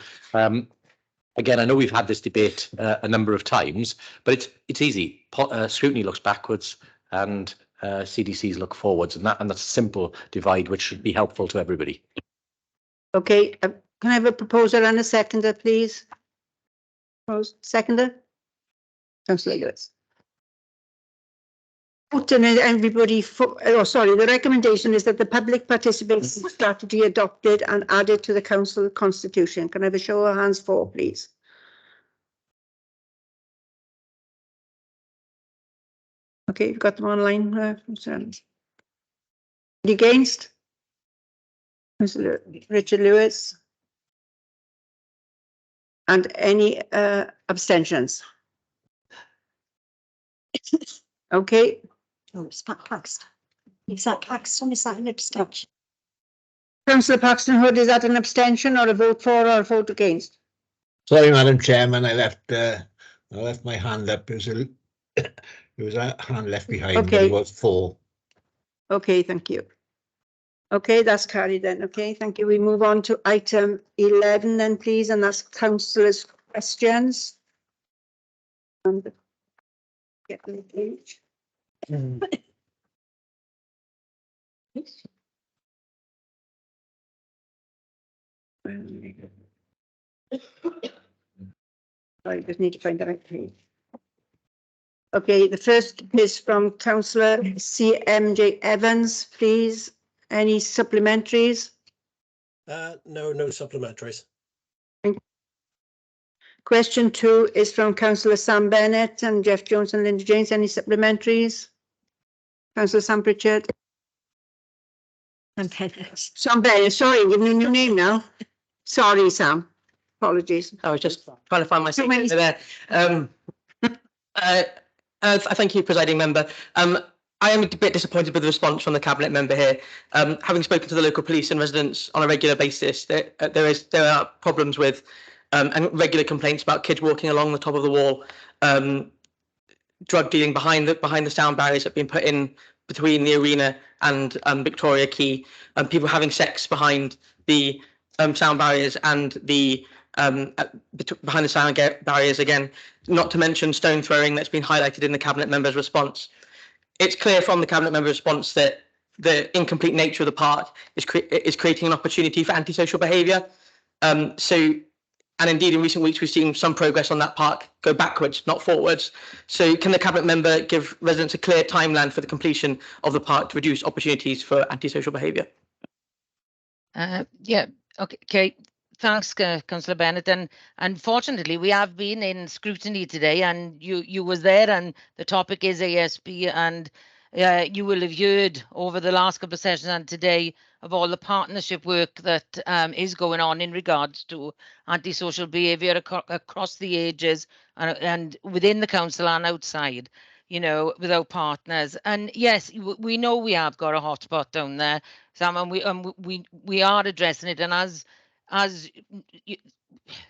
again, I know we've had this debate a number of times, but it's easy. Scrutiny looks backwards and CDCs look forwards, and that's a simple divide which should be helpful to everybody. Okay, can I have a proposer and a seconder, please? Seconder? Councillor Lewis. Everybody, the recommendation is that the public participation strategy adopted and added to the council constitution. Can I have a show of hands for, please? Okay, you've got them online. Against? Richard Lewis. And any abstentions? Okay. Oh, it's Pat Paxton. Is that Paxton? Is that an abstention? Councillor Paxton Hood, is that an abstention or a vote for or a vote against? Sorry, Madam Chairman, I left my hand up. There was a hand left behind, but it was for. Okay, thank you. Okay, that's carried then. Okay, thank you. We move on to item 11 then, please, and that's councillors' questions. And get the page. I just need to find the right page. Okay, the first is from Councillor CMJ Evans, please. Any supplementaries? No supplementaries. Question 2 is from Councillor Sam Bennett and Jeff Jones and Linda James. Any supplementaries? Councillor Sam Pritchard. Sam Bennett, sorry, I'm giving you a new name now. Sorry, Sam. Apologies. I was just trying to find my signature there. Thank you, Presiding Member. I am a bit disappointed with the response from the Cabinet member here. Having spoken to the local police and residents on a regular basis, there are problems with and regular complaints about kids walking along the top of the wall, drug dealing behind the sound barriers that have been put in between the arena and Victoria Quay, and people having sex behind the sound barriers and the behind the sound barriers again. Not to mention stone throwing that's been highlighted in the Cabinet member's response. It's clear from the Cabinet member response that the incomplete nature of the park is creating an opportunity for antisocial behaviour. And indeed, in recent weeks, we've seen some progress on that park go backwards, not forwards. So can the Cabinet member give residents a clear timeline for the completion of the park to reduce opportunities for antisocial behaviour? Yeah, okay. Thanks, Councillor Bennett. And unfortunately, we have been in scrutiny today, and you was there, and the topic is ASB, and you will have heard over the last couple of sessions and today of all the partnership work that is going on in regards to antisocial behaviour across the ages and within the council and outside, you know, with our partners. And yes, we know we have got a hotspot down there, Sam, and we are addressing it. And as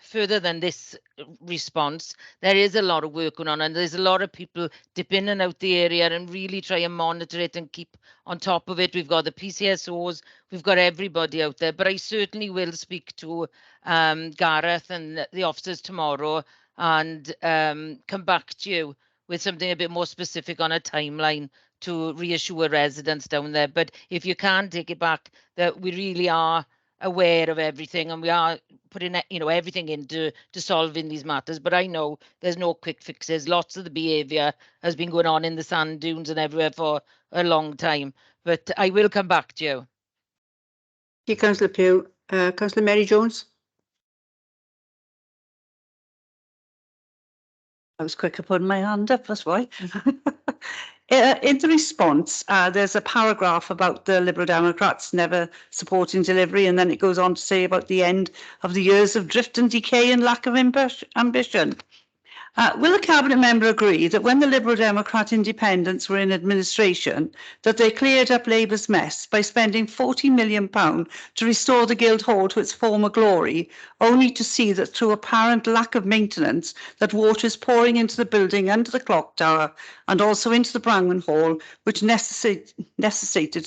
further than this response, there is a lot of work going on, and there's a lot of people dip in and out the area and really try and monitor it and keep on top of it. We've got the PCSOs, we've got everybody out there, but I certainly will speak to Gareth and the officers tomorrow and come back to you with something a bit more specific on a timeline to reassure residents down there. But if you can take it back, that we really are aware of everything, and we are putting, you know, everything into solving these matters. But I know there's no quick fixes. Lots of the behaviour has been going on in the sand dunes and everywhere for a long time. But I will come back to you. Thank you, Councillor Pugh. Councillor Mary Jones. I was quicker putting my hand up, that's why. In the response, there's a paragraph about the Liberal Democrats never supporting delivery, and then it goes on to say about the end of the years of drift and decay and lack of ambition. Will the Cabinet member agree that when the Liberal Democrat independents were in administration, that they cleared up Labour's mess by spending £40 million to restore the Guildhall to its former glory, only to see that through apparent lack of maintenance, that water is pouring into the building under the clock tower and also into the Brangwen Hall, which necessitated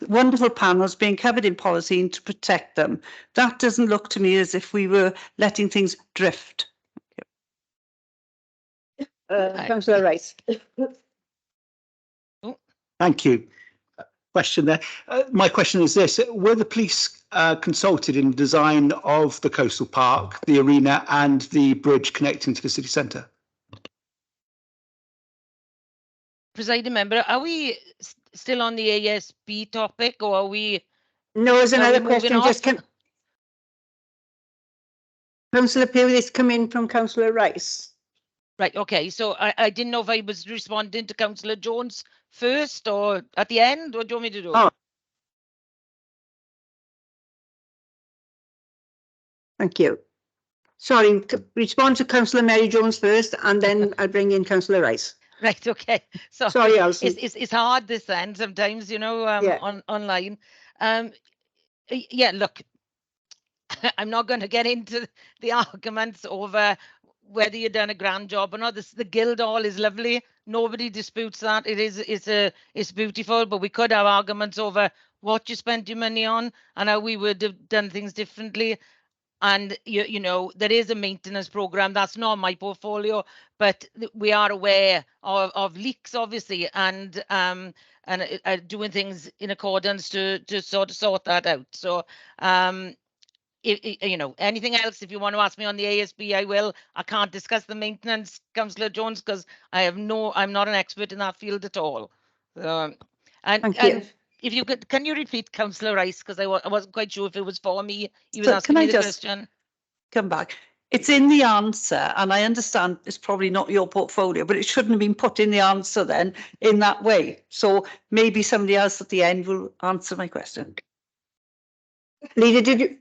wonderful panels being covered in polythene to protect them? That doesn't look to me as if we were letting things drift. Councillor Rice. Thank you. Question there. My question is this: were the police consulted in design of the coastal park, the arena, and the bridge connecting to the city centre? Presiding member, are we still on the ASB topic, or are we? No, there's another question just come. Councillor Pugh, this come in from Councillor Rice. Right, okay, so I didn't know if I was responding to Councillor Jones first or at the end. What do you want me to do? Oh. Thank you. Sorry, respond to Councillor Mary Jones first, and then I'll bring in Councillor Rice. Right, okay. So sorry, Alison. It's hard this end sometimes, you know, online. Yeah, look, I'm not going to get into the arguments over whether you've done a grand job or not. The Guildhall is lovely. Nobody disputes that. It's beautiful, but we could have arguments over what you spent your money on and how we would have done things differently. And you know, there is a maintenance program. That's not my portfolio, but we are aware of leaks, obviously, and doing things in accordance to sort that out. So you know, anything else, if you want to ask me on the ASB, I will. I can't discuss the maintenance, Councillor Jones, because I'm not an expert in that field at all. And if you could, can you repeat, Councillor Rice, because I wasn't quite sure if it was for me. He was asking me the question. Come back. It's in the answer, and I understand it's probably not your portfolio, but it shouldn't have been put in the answer then in that way. So maybe somebody else at the end will answer my question. Leader, did you?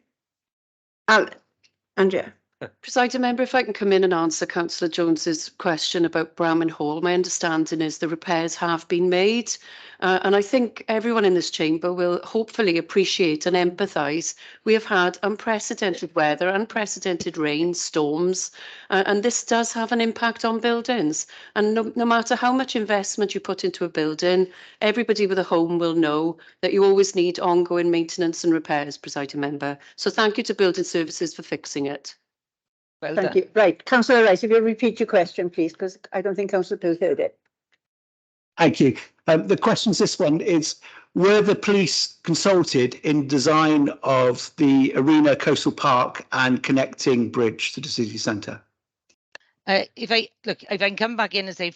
Andrea. Presiding member, if I can come in and answer Councillor Jones's question about Brangwen Hall. My understanding is the repairs have been made, and I think everyone in this chamber will hopefully appreciate and empathise. We have had unprecedented weather, unprecedented rain, storms, and this does have an impact on buildings. And no matter how much investment you put into a building, everybody with a home will know that you always need ongoing maintenance and repairs, presiding member. So thank you to Building Services for fixing it. Well Thank done. you. Right, Councillor Rice, if you'll repeat your question, please, because I don't think Councillor Pugh heard it. Thank you. The question is this one is, were the police consulted in design of the arena, coastal park and connecting bridge to the city centre? If I can come back in and say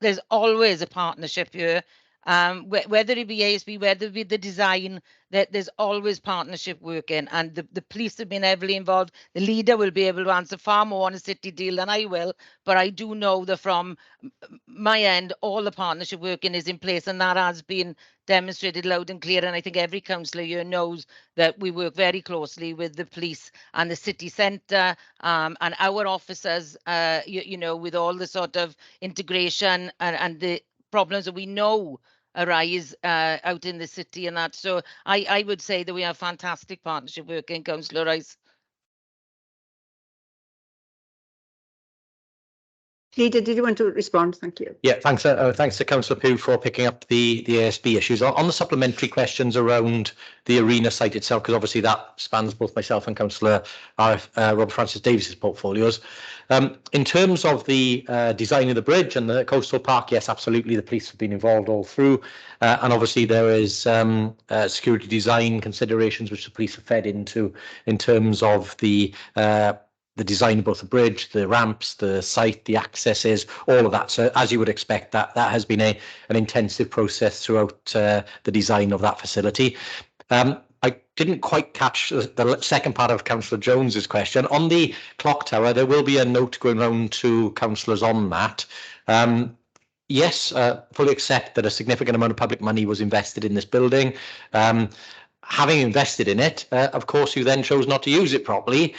there's always a partnership here Whether it be ASB, whether it be the design, that there's always partnership working, and the police have been heavily involved. The leader will be able to answer far more on a city deal than I will, but I do know that from my end, all the partnership working is in place, and that has been demonstrated loud and clear. And I think every councillor here knows that we work very closely with the police and the city centre, and our officers, you know, with all the sort of integration and the problems that we know arise out in the city and that. So I would say that we have fantastic partnership working, Councillor Rice. Leader, did you want to respond? Thank you. Yeah, thanks to Councillor Pugh for picking up the ASB issues. On the supplementary questions around the arena site itself, because obviously that spans both myself and Councillor Robert Francis Davis's portfolios. In terms of the design of the bridge and the coastal park, yes, absolutely, the police have been involved all through, and obviously there is security design considerations which the police have fed into in terms of the design of both the bridge, the ramps, the site, the accesses, all of that. So as you would expect, that has been an intensive process throughout the design of that facility. I didn't quite catch the second part of Councillor Jones's question. On the clock tower, there will be a note going round to councillors on that. Yes, fully accept that a significant amount of public money was invested in this building. Having invested in it, of course, you then chose not to use it properly.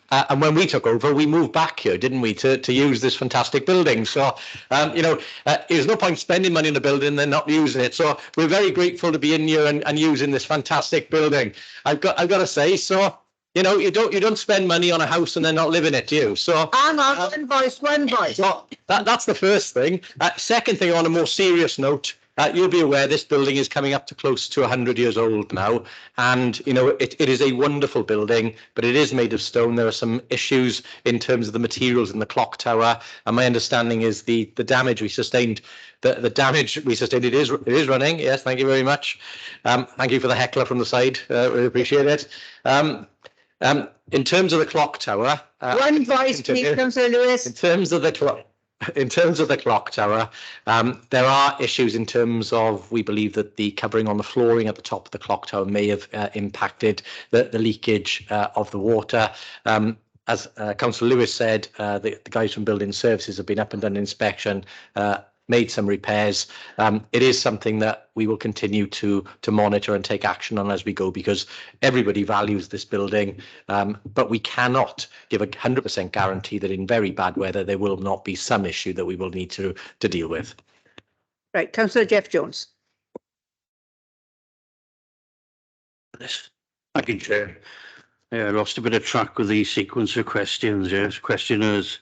And when we took over, we moved back here, didn't we, to use this fantastic building. So, you know, there's no point spending money on a building and then not using it. So we're very grateful to be in here and using this fantastic building. I've got to say, so, you know, you don't spend money on a house and then not live in it, do you? So hang on, one voice. So that's the first thing. Second thing, on a more serious note, you'll be aware this building is coming up to close to 100 years old now, and you know it is a wonderful building, but it is made of stone. There are some issues in terms of the materials in the clock tower, and my understanding is the damage we sustained. The damage we sustained, it is running. Yes, thank you very much. Thank you for the heckler from the side. Really appreciate it. In terms of the clock tower, one voice, please, Councillor Lewis. In terms of the clock tower, there are issues in terms of, we believe that the covering on the flooring at the top of the clock tower may have impacted the leakage of the water. As Councillor Lewis said, the guys from Building Services have been up and done an inspection, made some repairs. It is something that we will continue to monitor and take action on as we go, because everybody values this building, but we cannot give a 100% guarantee that in very bad weather there will not be some issue that we will need to deal with. Right, Councillor Jeff Jones. Thank you, Chair. Yeah, I lost a bit of track with the sequence of questions. Yes, questioners.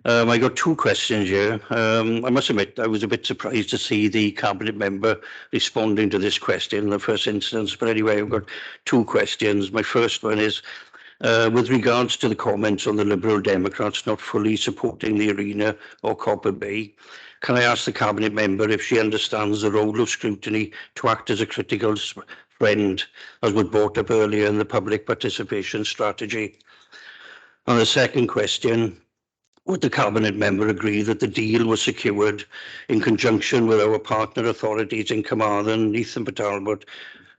I got two questions here. I must admit, I was a bit surprised to see the cabinet member responding to this question in the first instance. But anyway, I've got two questions. My first one is, with regards to the comments on the Liberal Democrats not fully supporting the arena or Copper Bay, can I ask the cabinet member if she understands the role of scrutiny to act as a critical friend, as was brought up earlier in the public participation strategy? And the second question, would the cabinet member agree that the deal was secured in conjunction with our partner authorities in Carmarthen, Neath and Talbot,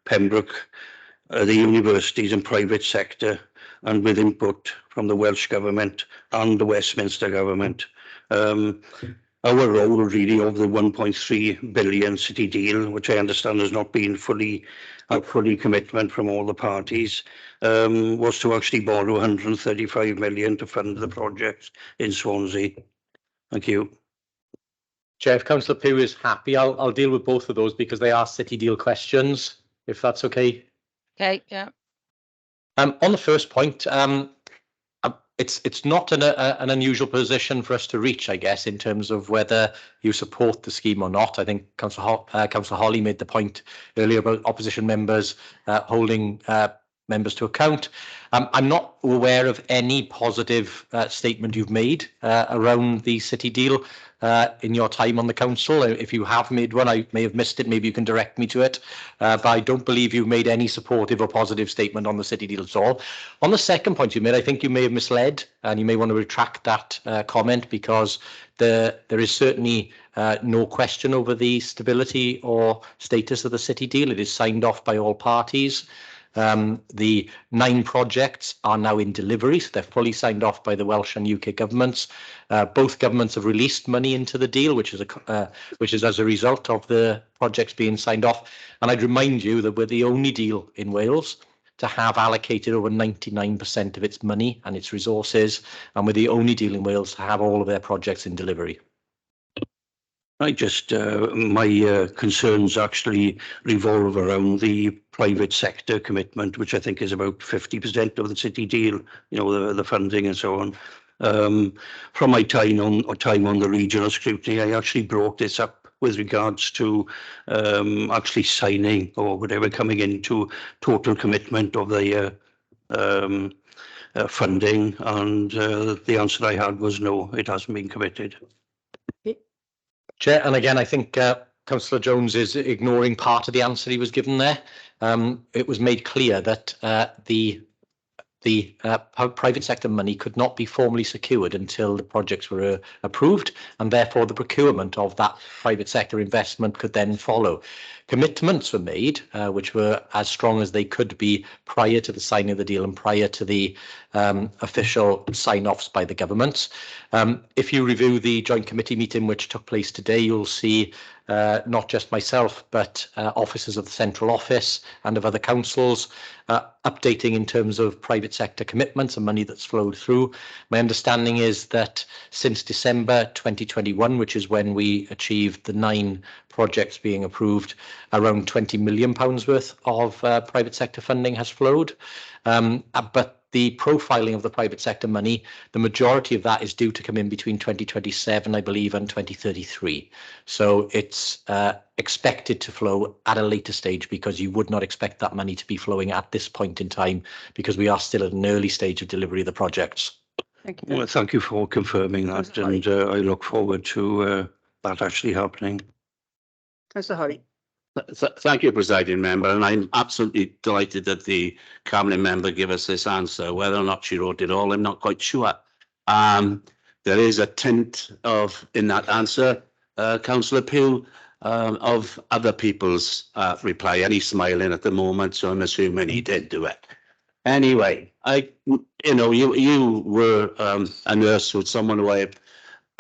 Pembroke, the universities and private sector, and with input from the Welsh Government and the Westminster Government? Our role really of the 1.3 billion city deal, which I understand has not been fully commitment from all the parties, was to actually borrow 135 million to fund the project in Swansea. Thank you. Chair, if Councillor Pugh is happy, I'll deal with both of those because they are city deal questions, if that's okay. Okay, yeah. On the first point, it's not an unusual position for us to reach, I guess, in terms of whether you support the scheme or not. I think Councillor Holly made the point earlier about opposition members holding members to account. I'm not aware of any positive statement you've made around the city deal in your time on the council. If you have made one, I may have missed it. Maybe you can direct me to it. But I don't believe you've made any supportive or positive statement on the city deal at all. On the second point you made, I think you may have misled, and you may want to retract that comment, because there is certainly no question over the stability or status of the city deal. It is signed off by all parties. The 9 projects are now in delivery, so they're fully signed off by the Welsh and UK governments. Both governments have released money into the deal, which is as a result of the projects being signed off. And I'd remind you that we're the only deal in Wales to have allocated over 99% of its money and its resources, and we're the only deal in Wales to have all of their projects in delivery. I just, my concerns actually revolve around the private sector commitment, which I think is about 50% of the city deal, you know, the funding and so on. From my time on the regional scrutiny, I actually brought this up with regards to actually signing or whatever, coming into total commitment of the funding, and the answer I had was no, it hasn't been committed. Chair, and again, I think Councillor Jones is ignoring part of the answer he was given there. It was made clear that the private sector money could not be formally secured until the projects were approved, and therefore the procurement of that private sector investment could then follow. Commitments were made, which were as strong as they could be prior to the signing of the deal and prior to the official sign-offs by the governments. If you review the joint committee meeting which took place today, you'll see not just myself, but officers of the central office and of other councils updating in terms of private sector commitments and money that's flowed through. My understanding is that since December 2021, which is when we achieved the 9 projects being approved, around £20 million worth of private sector funding has flowed. But the profiling of the private sector money, the majority of that is due to come in between 2027, I believe, and 2033. So it's expected to flow at a later stage, because you would not expect that money to be flowing at this point in time, because we are still at an early stage of delivery of the projects. Thank you. Well, thank you for confirming that, and I look forward to that actually happening. Councillor Holly. Thank you, Presiding Member, and I'm absolutely delighted that the Cabinet Member gave us this answer. Whether or not she wrote it all, I'm not quite sure. There is a tint of, in that answer, Councillor Pugh, of other people's reply, and he's smiling at the moment, so I'm assuming he did do it. Anyway, you were a nurse with someone who I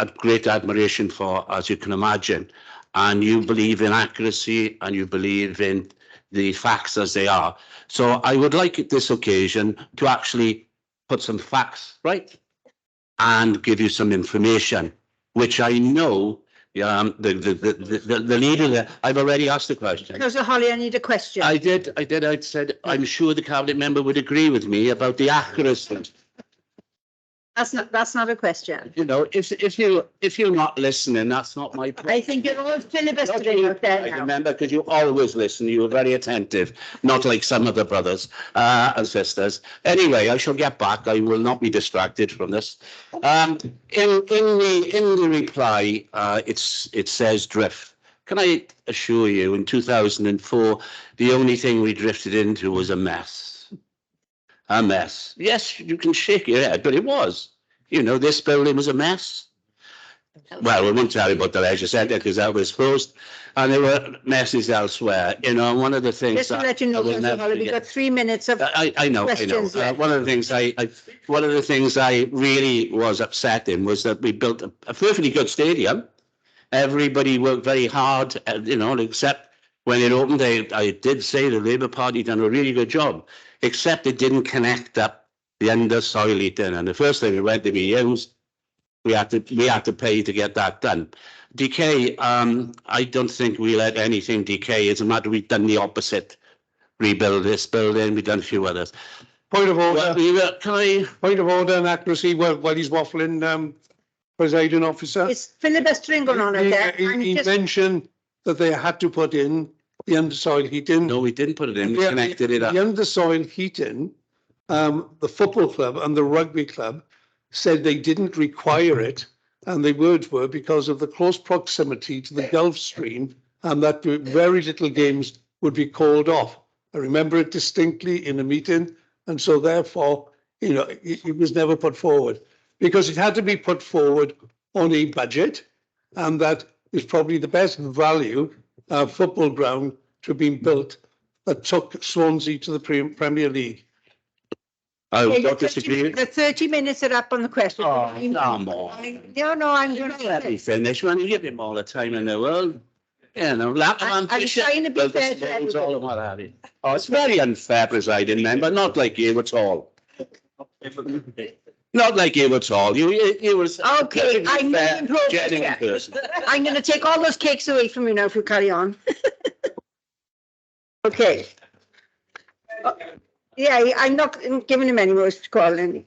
have great admiration for, as you can imagine. And you believe in accuracy, and you believe in the facts as they are. So I would like at this occasion to actually put some facts right and give you some information, which I know the leader there. I've already asked the question. Councillor Holly, I need a question. I did. I said I'm sure the Cabinet Member would agree with me about the accuracy. That's not a question. You know, if you're not listening, that's not my problem. I think you're all filibustering out there now. Remember, because you always listen, you were very attentive, not like some of the brothers and sisters. Anyway, I shall get back. I will not be distracted from this. In the reply, it says drift. Can I assure you, in 2004, the only thing we drifted into was a mess. A mess. Yes, you can shake your head, but it was. You know, this building was a mess. Well, we won't tell you about the leisure centre because that was closed, and there were messes elsewhere. You know, one of the things. Just to let you know, Councillor Holly, we've got 3 minutes of I know. One of the things I really was upset in was that we built a perfectly good stadium. Everybody worked very hard, you know, except when it opened. I did say the Labour Party done a really good job, except it didn't connect up the under-soil heating. And the first thing it went to be used, we had to pay to get that done. Decay, I don't think we let anything decay. As a matter, we've done the opposite. Rebuild this building, we've done a few others. Point of order. Well, point of order and accuracy while he's waffling, Presiding Officer. It's filibustering going on out there. He mentioned that they had to put in the undersoil heating. No, we didn't put it in. We connected it up. The undersoil heating, the football club and the rugby club said they didn't require it. And the words were because of the close proximity to the Gulf Stream and that very little games would be called off. I remember it distinctly in a meeting. And so therefore, you know, it was never put forward because it had to be put forward on a budget. And that is probably the best value football ground to have been built that took Swansea to the Premier League. I Okay, don't disagree. The 30 minutes are up on the question. Oh, come on. No, I'm going Let me to. finish, man. You give him all the time in the world. You know, lap I'm trying to be fair to everybody. all what have you. Oh, it's very unfair, presiding member. Not like you at all. Not like you at all. You was Okay, I'm fair, being pro- genuine person. I'm going to take all those cakes away from you now if you carry on. Okay. Yeah, I'm not giving him any more to call in.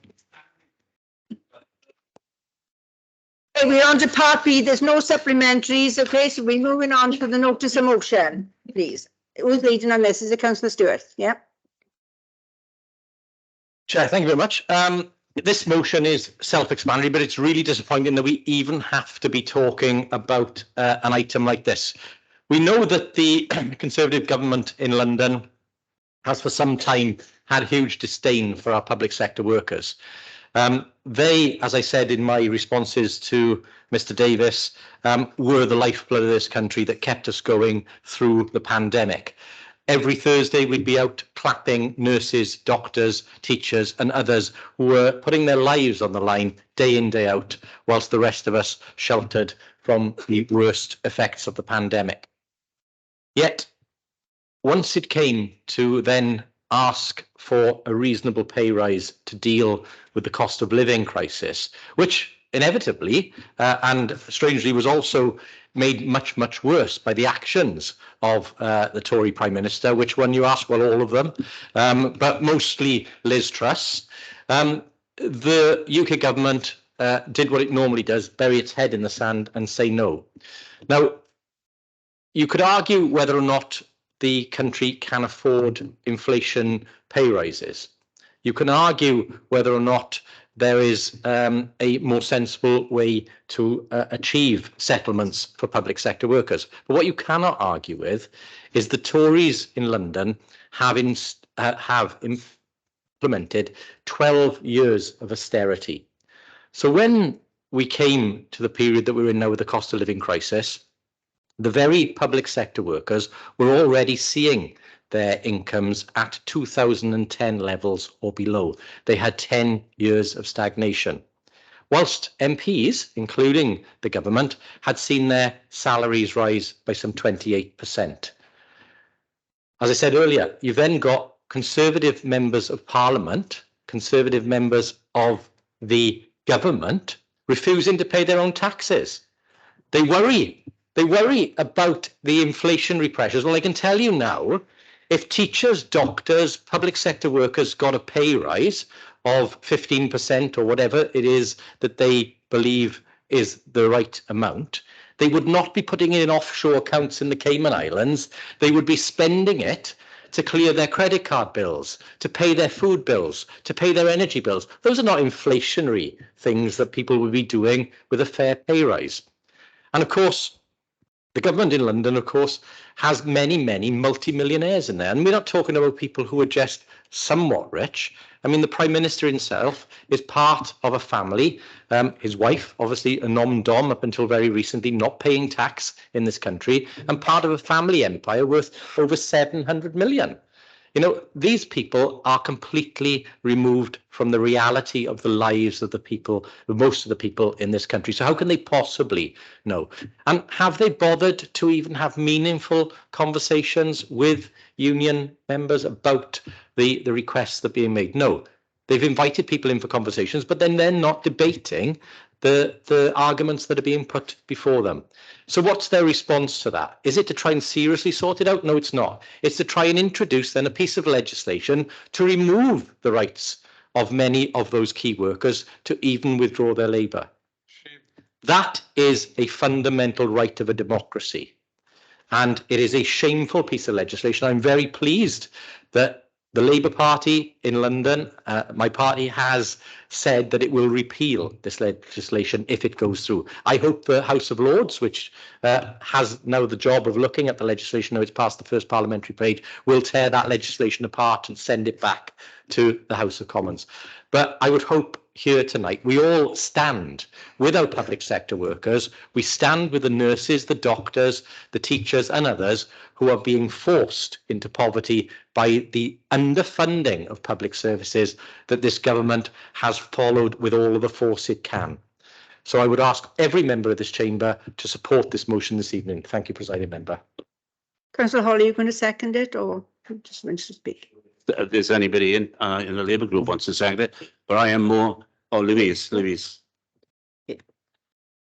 Okay, we're on to part B. There's no supplementaries. Okay, so we're moving on to the notice of motion, please. Who's leading on this? Is it Councillor Stewart? Yeah. Chair, thank you very much. This motion is self-explanatory, but it's really disappointing that we even have to be talking about an item like this. We know that the Conservative government in London has for some time had huge disdain for our public sector workers. They, as I said in my responses to Mr. Davis, were the lifeblood of this country that kept us going through the pandemic. Every Thursday, we'd be out clapping nurses, doctors, teachers and others who were putting their lives on the line day in, day out, whilst the rest of us sheltered from the worst effects of the pandemic. Yet, once it came to then ask for a reasonable pay rise to deal with the cost of living crisis, which inevitably and strangely was also made much, much worse by the actions of the Tory Prime Minister, which when you ask, well, all of them, but mostly Liz Truss. The UK government did what it normally does, bury its head in the sand and say no. Now, you could argue whether or not the country can afford inflation pay rises. You can argue whether or not there is a more sensible way to achieve settlements for public sector workers. But what you cannot argue with is the Tories in London have implemented 12 years of austerity. So when we came to the period that we're in now with the cost of living crisis, the very public sector workers were already seeing their incomes at 2010 levels or below. They had 10 years of stagnation. Whilst MPs, including the government, had seen their salaries rise by some 28%. As I said earlier, you've then got Conservative members of Parliament, Conservative members of the government refusing to pay their own taxes. They worry about the inflationary pressures. Well, I can tell you now, if teachers, doctors, public sector workers got a pay rise of 15% or whatever it is that they believe is the right amount, they would not be putting it in offshore accounts in the Cayman Islands. They would be spending it to clear their credit card bills, to pay their food bills, to pay their energy bills. Those are not inflationary things that people would be doing with a fair pay rise. And of course, the government in London, of course, has many, many multi-millionaires in there. And we're not talking about people who are just somewhat rich. I mean, the Prime Minister himself is part of a family. His wife, obviously a nom-dom up until very recently, not paying tax in this country, and part of a family empire worth over 700 million. You know, these people are completely removed from the reality of the lives of the people, most of the people in this country. So how can they possibly know? And have they bothered to even have meaningful conversations with union members about the requests that are being made? No, they've invited people in for conversations, but then they're not debating the arguments that are being put before them. So what's their response to that? Is it to try and seriously sort it out? No, it's not. It's to try and introduce then a piece of legislation to remove the rights of many of those key workers to even withdraw their labour. That is a fundamental right of a democracy. And it is a shameful piece of legislation. I'm very pleased that the Labour Party in London, my party, has said that it will repeal this legislation if it goes through. I hope the House of Lords, which has now the job of looking at the legislation, now it's past the first parliamentary page, will tear that legislation apart and send it back to the House of Commons. But I would hope here tonight we all stand with our public sector workers. We stand with the nurses, the doctors, the teachers and others who are being forced into poverty by the underfunding of public services that this government has followed with all of the force it can. So I would ask every member of this chamber to support this motion this evening. Thank you, Presiding Member. Councillor Holly, are you going to second it or just wants to speak? If there's anybody in the Labour group wants to second it, but I am more. Oh, Louise.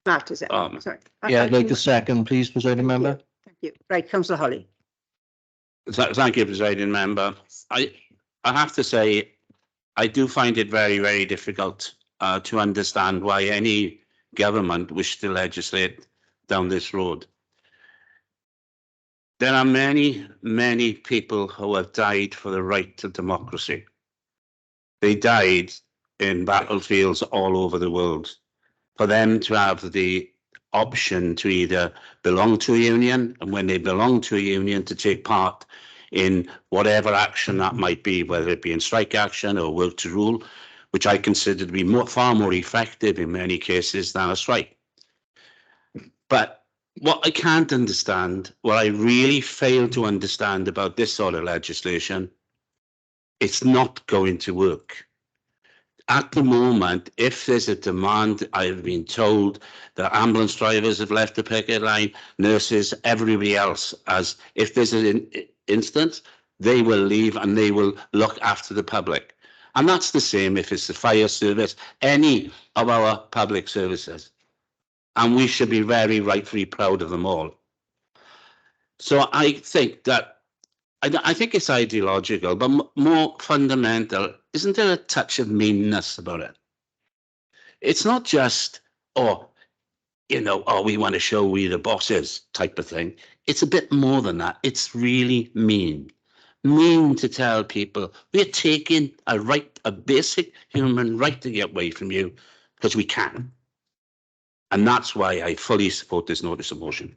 Matt, is it? Sorry. Yeah, I'd like a second, please, Presiding Member. Thank you. Right, Councillor Holly. Thank you, Presiding Member. I have to say, I do find it very, very difficult to understand why any government wishes to legislate down this road. There are many, many people who have died for the right to democracy. They died in battlefields all over the world. For them to have the option to either belong to a union, and when they belong to a union, to take part in whatever action that might be, whether it be in strike action or work to rule, which I consider to be far more effective in many cases than a strike. But what I can't understand, what I really fail to understand about this sort of legislation, it's not going to work. At the moment, if there's a demand, I've been told that ambulance drivers have left the picket line, nurses, everybody else, as if there's an instance, they will leave and they will look after the public. And that's the same if it's the fire service, any of our public services. And we should be very rightfully proud of them all. So I think that, I think it's ideological, but more fundamental, isn't there a touch of meanness about it? It's not just, oh, you know, oh, we want to show we the bosses type of thing. It's a bit more than that. It's really mean. Mean to tell people we're taking a right, a basic human right to get away from you because we can. And that's why I fully support this notice of motion.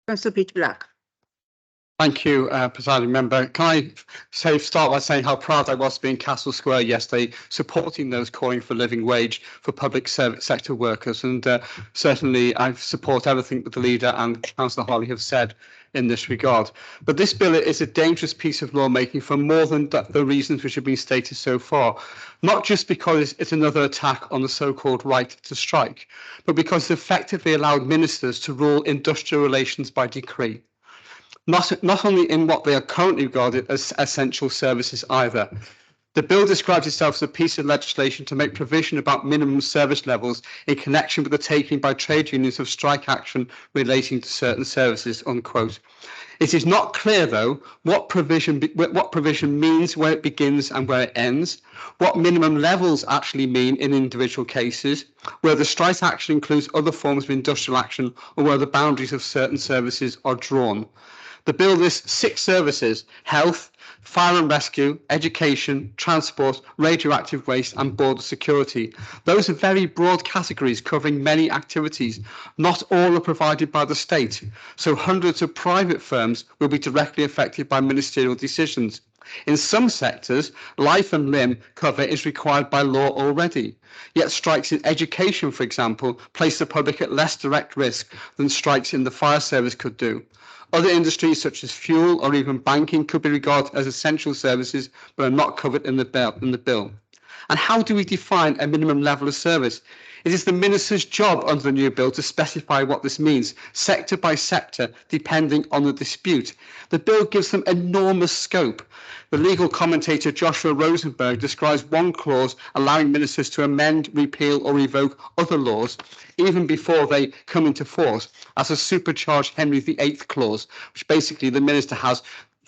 Councillor Peter Black. Thank you, Presiding Member. Can I start by saying how proud I was to be in Castle Square yesterday, supporting those calling for a living wage for public service sector workers. And certainly I support everything that the leader and Councillor Holly have said in this regard. But this bill is a dangerous piece of lawmaking for more than the reasons which have been stated so far. Not just because it's another attack on the so-called right to strike, but because it effectively allowed ministers to rule industrial relations by decree. Not only in what they are currently regarded as essential services either. The bill describes itself as a piece of legislation to make provision about minimum service levels in connection with the taking by trade unions of strike action relating to certain services, unquote. It is not clear, though, what provision means, where it begins and where it ends, what minimum levels actually mean in individual cases, whether strike action includes other forms of industrial action, or where the boundaries of certain services are drawn. The bill lists 6 services: health, fire and rescue, education, transport, radioactive waste and border security. Those are very broad categories covering many activities. Not all are provided by the state, so hundreds of private firms will be directly affected by ministerial decisions. In some sectors, life and limb cover is required by law already. Yet strikes in education, for example, place the public at less direct risk than strikes in the fire service could do. Other industries such as fuel or even banking could be regarded as essential services but are not covered in the bill. And how do we define a minimum level of service? It is the Minister's job under the new bill to specify what this means, sector by sector, depending on the dispute. The bill gives them enormous scope. The legal commentator Joshua Rosenberg describes one clause allowing ministers to amend, repeal or revoke other laws, even before they come into force, as a supercharged Henry VIII clause, which basically the minister has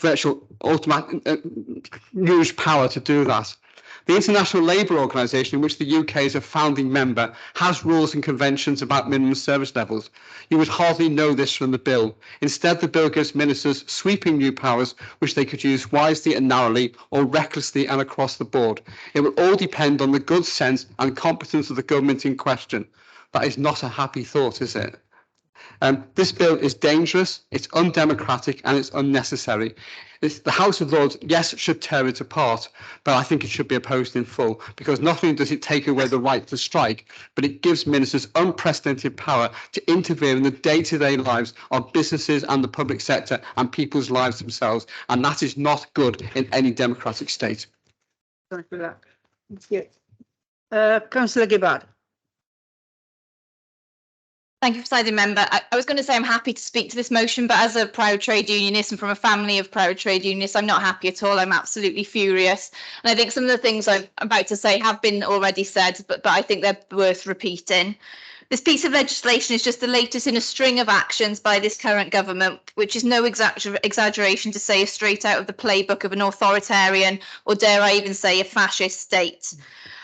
virtual automatic huge power to do that. The International Labour Organization, in which the UK is a founding member, has rules and conventions about minimum service levels. You would hardly know this from the bill. Instead, the bill gives ministers sweeping new powers, which they could use wisely and narrowly or recklessly and across the board. It will all depend on the good sense and competence of the government in question. That is not a happy thought, is it? This bill is dangerous, it's undemocratic, and it's unnecessary. The House of Lords, yes, should tear it apart, but I think it should be opposed in full, because not only does it take away the right to strike, but it gives ministers unprecedented power to interfere in the day-to-day lives of businesses and the public sector and people's lives themselves, and that is not good in any democratic state. Thank you for that. Thank you. Councillor Gibbard. Thank you, Presiding Member. I was going to say I'm happy to speak to this motion, but as a proud trade unionist and from a family of proud trade unionists, I'm not happy at all. I'm absolutely furious. And I think some of the things I'm about to say have been already said, but I think they're worth repeating. This piece of legislation is just the latest in a string of actions by this current government, which is no exaggeration to say is straight out of the playbook of an authoritarian, or dare I even say a fascist state.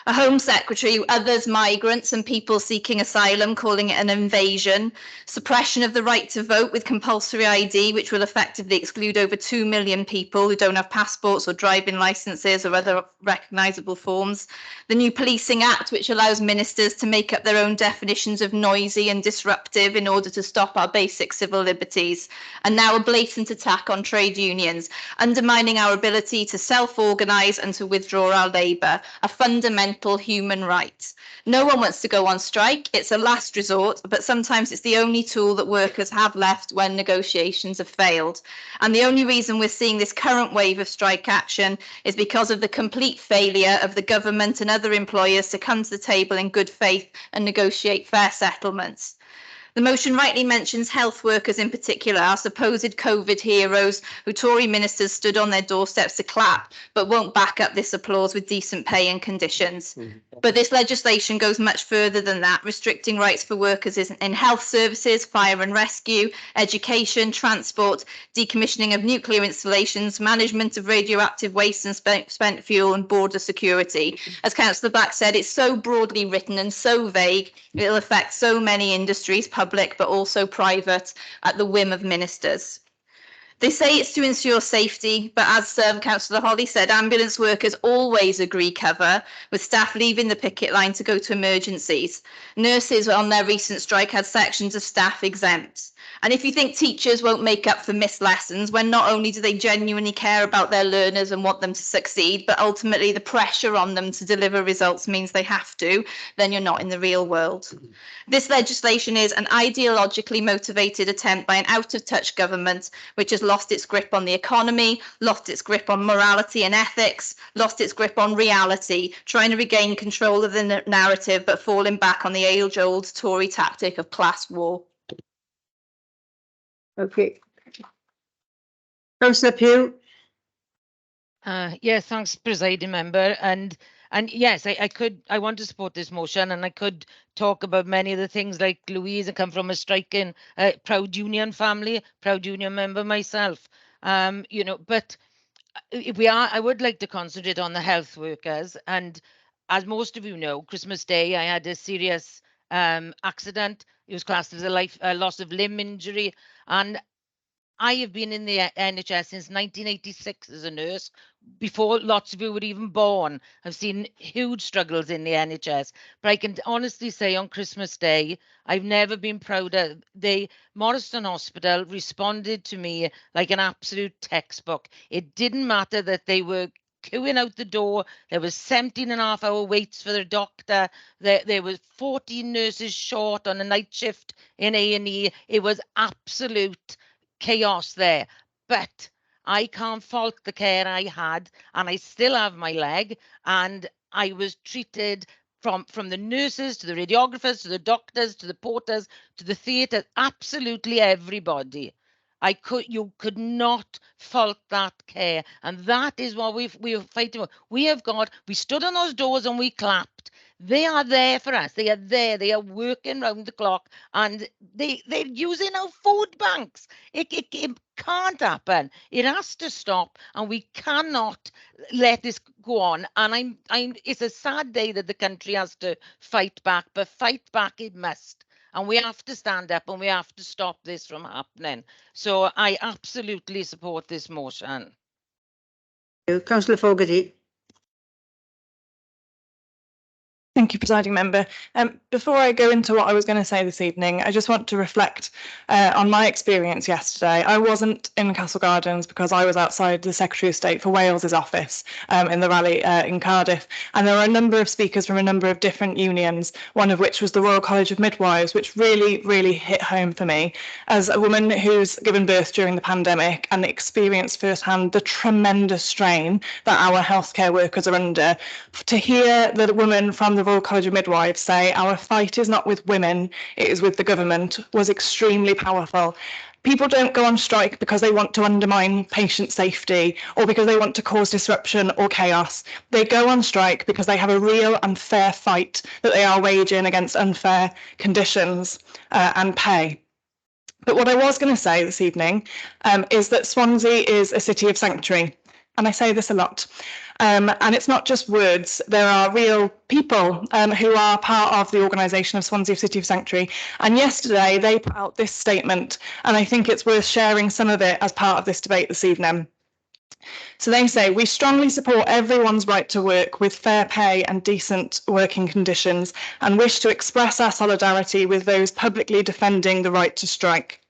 A Home Secretary who others migrants and people seeking asylum, calling it an invasion, suppression of the right to vote with compulsory ID, which will effectively exclude over 2 million people who don't have passports or driving licences or other recognisable forms, the new Policing Act, which allows ministers to make up their own definitions of noisy and disruptive in order to stop our basic civil liberties, and now a blatant attack on trade unions, undermining our ability to self-organise and to withdraw our labour, a fundamental human right. No one wants to go on strike. It's a last resort, but sometimes it's the only tool that workers have left when negotiations have failed. And the only reason we're seeing this current wave of strike action is because of the complete failure of the government and other employers to come to the table in good faith and negotiate fair settlements. The motion rightly mentions health workers in particular, our supposed COVID heroes who Tory ministers stood on their doorsteps to clap, but won't back up this applause with decent pay and conditions. But this legislation goes much further than that, restricting rights for workers in health services, fire and rescue, education, transport, decommissioning of nuclear installations, management of radioactive waste and spent fuel, and border security. As Councillor Black said, it's so broadly written and so vague, it'll affect so many industries, public but also private, at the whim of ministers. They say it's to ensure safety, but as Councillor Holly said, ambulance workers always agree cover, with staff leaving the picket line to go to emergencies. Nurses on their recent strike had sections of staff exempt. And if you think teachers won't make up for missed lessons, when not only do they genuinely care about their learners and want them to succeed, but ultimately the pressure on them to deliver results means they have to, then you're not in the real world. This legislation is an ideologically motivated attempt by an out-of-touch government, which has lost its grip on the economy, lost its grip on morality and ethics, lost its grip on reality, trying to regain control of the narrative, but falling back on the age-old Tory tactic of class war. Okay. Councillor Pugh. Yes, thanks, Presiding Member. And yes, I want to support this motion, and I could talk about many of the things like Louise. I come from a striking, proud union family, proud union member myself. You know, but I would like to concentrate on the health workers. And as most of you know, Christmas Day, I had a serious accident. It was classed as a loss of limb injury, and I have been in the NHS since 1986 as a nurse. Before lots of you were even born, I've seen huge struggles in the NHS. But I can honestly say on Christmas Day, I've never been prouder. Morriston Hospital responded to me like an absolute textbook. It didn't matter that they were queuing out the door. There was 17.5-hour waits for the doctor. There was 14 nurses short on a night shift in A&E. It was absolute chaos there, but I can't fault the care I had, and I still have my leg, and I was treated from the nurses to the radiographers to the doctors to the porters to the theatre, absolutely everybody. You could not fault that care, and that is what we're fighting for. We stood on those doors and we clapped. They are there for us. They are there. They are working round the clock, and they're using our food banks. It can't happen. It has to stop, and we cannot let this go on. And it's a sad day that the country has to fight back, but fight back it must. And we have to stand up and we have to stop this from happening. So I absolutely support this motion. Councillor Fogarty. Thank you, Presiding Member. Before I go into what I was going to say this evening, I just want to reflect on my experience yesterday. I wasn't in Castle Gardens because I was outside the Secretary of State for Wales's office in the rally in Cardiff. And there were a number of speakers from a number of different unions, one of which was the Royal College of Midwives, which really, really hit home for me as a woman who's given birth during the pandemic and experienced firsthand the tremendous strain that our healthcare workers are under. To hear that a woman from the Royal College of Midwives say our fight is not with women, it is with the government, was extremely powerful. People don't go on strike because they want to undermine patient safety or because they want to cause disruption or chaos. They go on strike because they have a real and fair fight that they are waging against unfair conditions and pay. But what I was going to say this evening is that Swansea is a city of sanctuary. And I say this a lot. And it's not just words. There are real people who are part of the organisation of Swansea City of Sanctuary. And yesterday they put out this statement, and I think it's worth sharing some of it as part of this debate this evening. So they say, we strongly support everyone's right to work with fair pay and decent working conditions and wish to express our solidarity with those publicly defending the right to strike.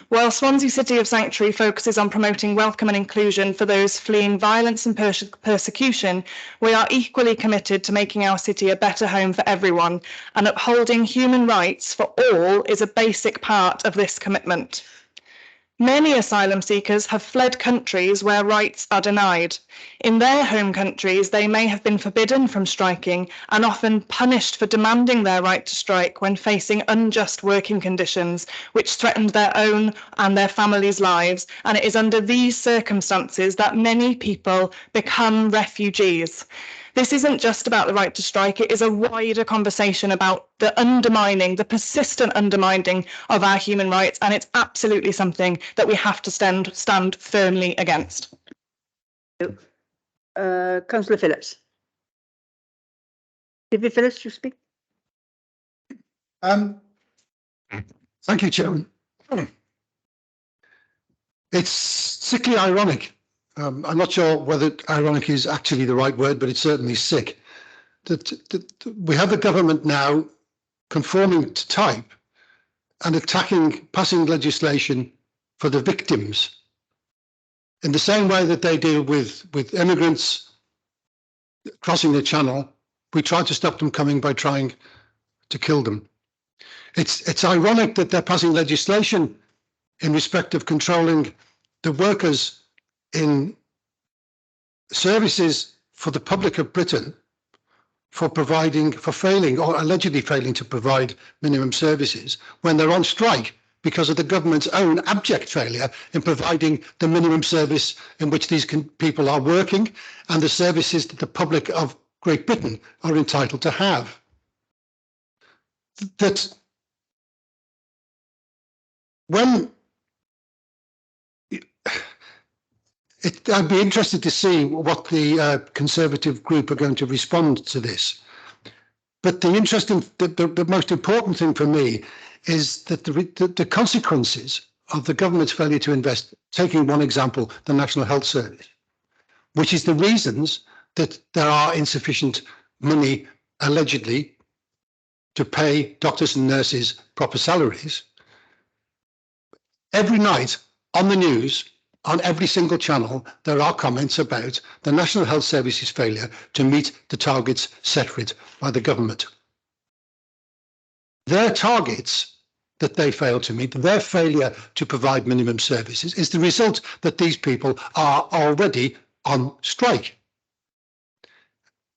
While Swansea City of Sanctuary focuses on promoting welcome and inclusion for those fleeing violence and persecution, we are equally committed to making our city a better home for everyone, and upholding human rights for all is a basic part of this commitment. Many asylum seekers have fled countries where rights are denied. In their home countries, they may have been forbidden from striking and often punished for demanding their right to strike when facing unjust working conditions, which threatened their own and their families' lives. And it is under these circumstances that many people become refugees. This isn't just about the right to strike, it is a wider conversation about the undermining, the persistent undermining of our human rights, and it's absolutely something that we have to stand firmly against. Councillor Phillips. David Phillips, you speak. Thank you, Chairman. It's sickly ironic. I'm not sure whether ironic is actually the right word, but it's certainly sick. That we have the government now conforming to type and passing legislation for the victims in the same way that they deal with immigrants crossing the channel. We try to stop them coming by trying to kill them. It's ironic that they're passing legislation in respect of controlling the workers in services for the public of Britain for failing or allegedly failing to provide minimum services when they're on strike because of the government's own abject failure in providing the minimum service in which these people are working and the services that the public of Great Britain are entitled to have. That when I'd be interested to see what the Conservative group are going to respond to this. But the most important thing for me is that the consequences of the government's failure to invest, taking one example, the National Health Service, which is the reasons that there are insufficient money, allegedly, to pay doctors and nurses proper salaries. Every night on the news, on every single channel, there are comments about the National Health Service's failure to meet the targets set for it by the government. Their targets that they fail to meet, their failure to provide minimum services, is the result that these people are already on strike.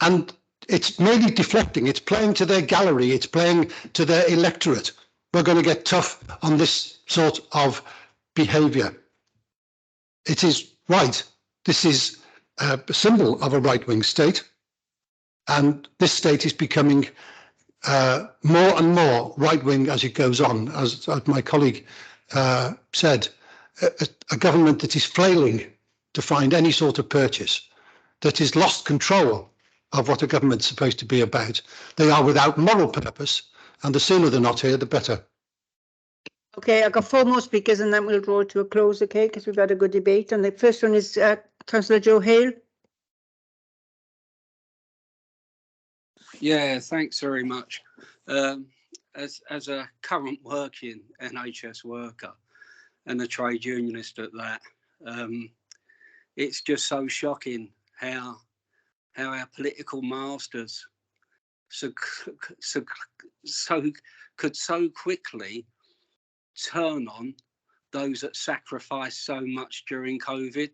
And it's merely deflecting, it's playing to their gallery, it's playing to their electorate. We're going to get tough on this sort of behaviour. It is right. This is a symbol of a right-wing state. And this state is becoming more and more right-wing as it goes on, as my colleague said, a government that is flailing to find any sort of purchase, that has lost control of what a government's supposed to be about. They are without moral purpose, and the sooner they're not here, the better. Okay, I've got 4 more speakers and then we'll draw it to a close, okay, because we've had a good debate. And the first one is Councillor Joe Hale. Yeah, thanks very much. As a current working NHS worker and a trade unionist at that, it's just so shocking how our political masters could so quickly turn on those that sacrificed so much during COVID.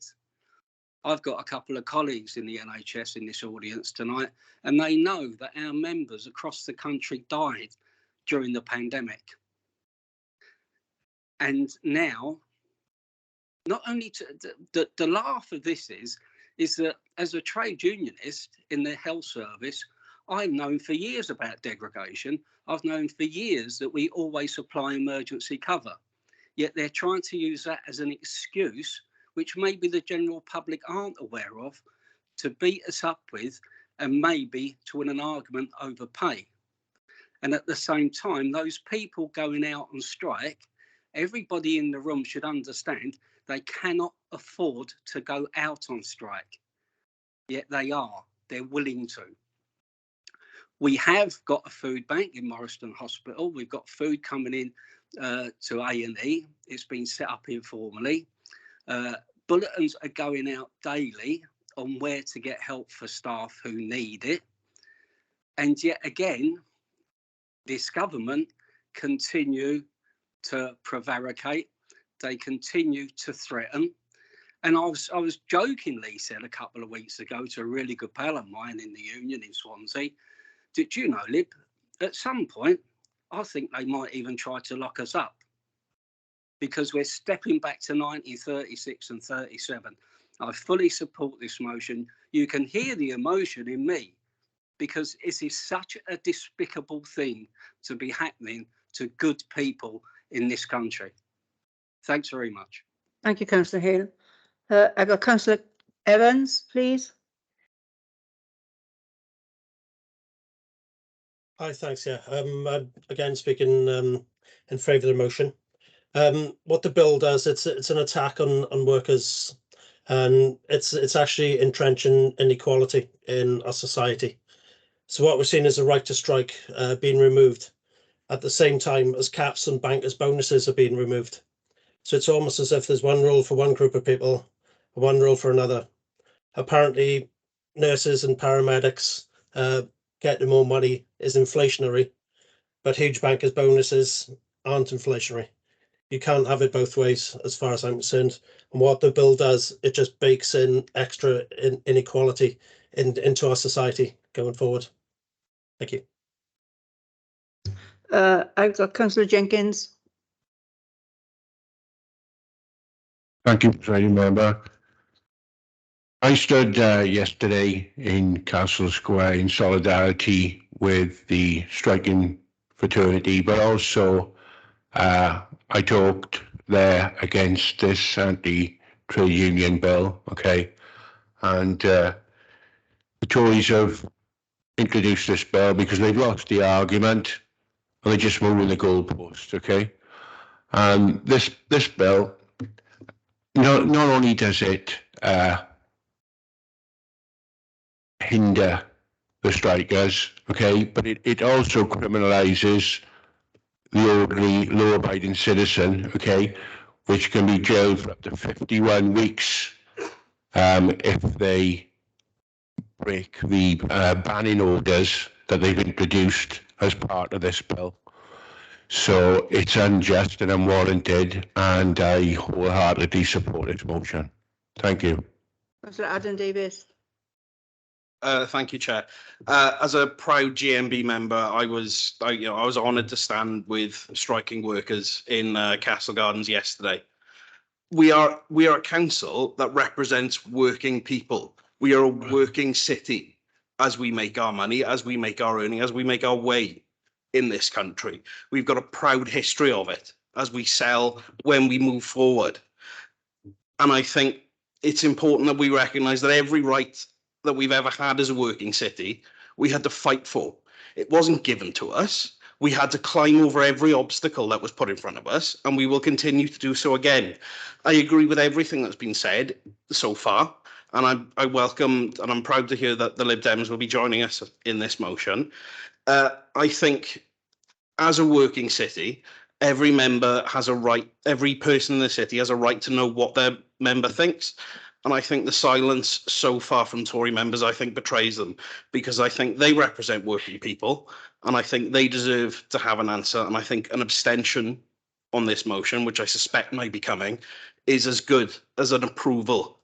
I've got a couple of colleagues in the NHS in this audience tonight, and they know that our members across the country died during the pandemic. And now, not only the laugh of this is that as a trade unionist in the health service, I've known for years about degradation. I've known for years that we always supply emergency cover, yet they're trying to use that as an excuse, which maybe the general public aren't aware of, to beat us up with and maybe to win an argument over pay. And at the same time, those people going out on strike, everybody in the room should understand they cannot afford to go out on strike, yet they're willing to. We have got a food bank in Morriston Hospital. We've got food coming in to A&E. It's been set up informally. Bulletins are going out daily on where to get help for staff who need it. And yet again, this government continue to prevaricate. They continue to threaten. And I was jokingly said a couple of weeks ago to a really good pal of mine in the union in Swansea, did you know, Lib, at some point, I think they might even try to lock us up because we're stepping back to 1936 and 37. I fully support this motion. You can hear the emotion in me because it is such a despicable thing to be happening to good people in this country. Thanks very much. Thank you, Councillor Hale. I've got Councillor Evans, please. Hi, thanks. Yeah, I'm again speaking in favour of the motion. What the bill does, it's an attack on workers, and it's actually entrenching inequality in our society. So what we're seeing is the right to strike being removed at the same time as caps and bankers' bonuses are being removed. So it's almost as if there's one rule for one group of people, one rule for another. Apparently, nurses and paramedics getting more money is inflationary, but huge bankers' bonuses aren't inflationary. You can't have it both ways, as far as I'm concerned. And what the bill does, it just bakes in extra inequality into our society going forward. Thank you. I've got Councillor Jenkins. Thank you, Presiding Member. I stood yesterday in Castle Square in solidarity with the striking fraternity, but also I talked there against this anti-trade union bill, okay? And the Tories have introduced this bill because they've lost the argument and they're just moving the goalpost, okay? And this bill, not only does it hinder the strikers, okay, but it also criminalises the ordinary law-abiding citizen, okay, which can be jailed for up to 51 weeks if they break the banning orders that they've introduced as part of this bill. So it's unjust and unwarranted, and I wholeheartedly support this motion. Thank you. Councillor Adam Davis. Thank you, Chair. As a proud GMB member, I was honoured to stand with striking workers in Castle Gardens yesterday. We are a council that represents working people. We are a working city, as we make our money, as we make our earning, as we make our way in this country. We've got a proud history of it as we sell when we move forward. And I think it's important that we recognise that every right that we've ever had as a working city, we had to fight for. It wasn't given to us. We had to climb over every obstacle that was put in front of us, and we will continue to do so again. I agree with everything that's been said so far, and I welcome and I'm proud to hear that the Lib Dems will be joining us in this motion. I think as a working city, every member has a right, every person in the city has a right to know what their member thinks. And I think the silence so far from Tory members, I think, betrays them, because I think they represent working people and I think they deserve to have an answer. And I think an abstention on this motion, which I suspect may be coming, is as good as an approval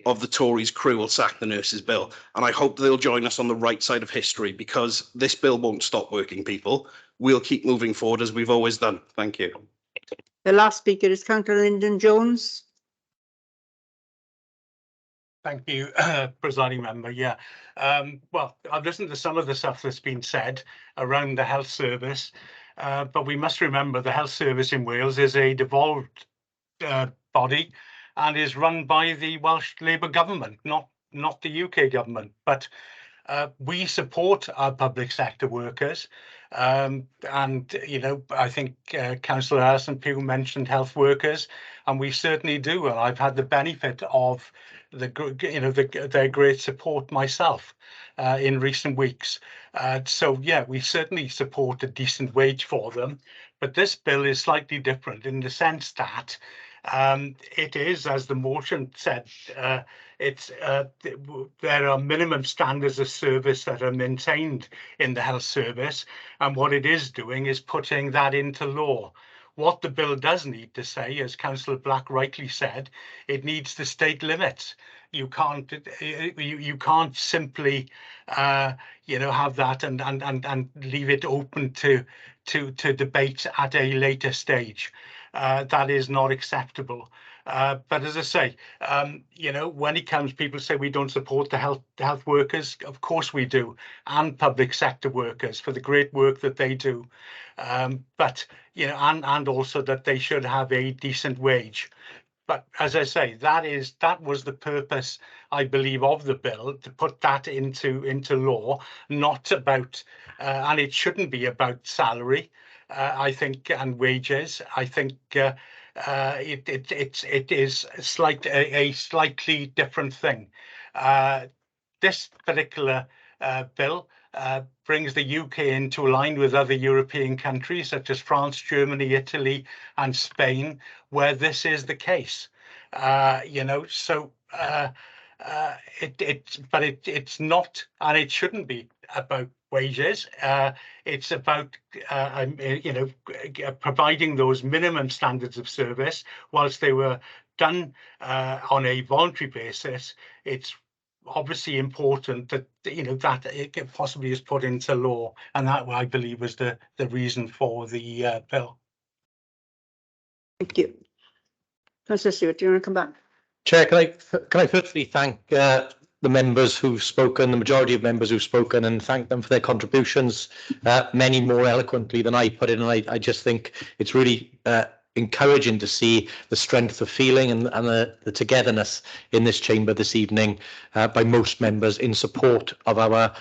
of the Tories' cruel sack the nurses bill. And I hope they'll join us on the right side of history, because this bill won't stop working people. We'll keep moving forward as we've always done. Thank you. The last speaker is Councillor Lyndon Jones. Thank you, presiding member. Yeah, well, I've listened to some of the stuff that's been said around the health service, but we must remember the health service in Wales is a devolved body and is run by the Welsh Labour government, not the UK government. But we support our public sector workers, and you know, I think Councillor Alison Pugh mentioned health workers, and we certainly do. And I've had the benefit of their great support myself in recent weeks. So yeah, we certainly support a decent wage for them, but this bill is slightly different in the sense that it is, as the motion said, there are minimum standards of service that are maintained in the health service, and what it is doing is putting that into law. What the bill does need to say, as Councillor Black rightly said, it needs to state limits. You can't simply have that and leave it open to debate at a later stage. That is not acceptable. But as I say, when it comes, people say we don't support the health workers. Of course we do, and public sector workers for the great work that they do. But and also that they should have a decent wage. But as I say, that was the purpose, I believe, of the bill, to put that into law, not about, and it shouldn't be about salary, I think, and wages. I think it is a slightly different thing. This particular bill brings the UK into line with other European countries such as France, Germany, Italy, and Spain, where this is the case. So it's not, and it shouldn't be about wages. It's about providing those minimum standards of service. Whilst they were done on a voluntary basis, it's obviously important that that it possibly is put into law, and that, I believe, was the reason for the bill. Thank you. Councillor Stewart, do you want to come back? Chair, can I firstly thank the members who've spoken, the majority of members who've spoken, and thank them for their contributions, many more eloquently than I put in. And I just think it's really encouraging to see the strength of feeling and the togetherness in this chamber this evening by most members in support of our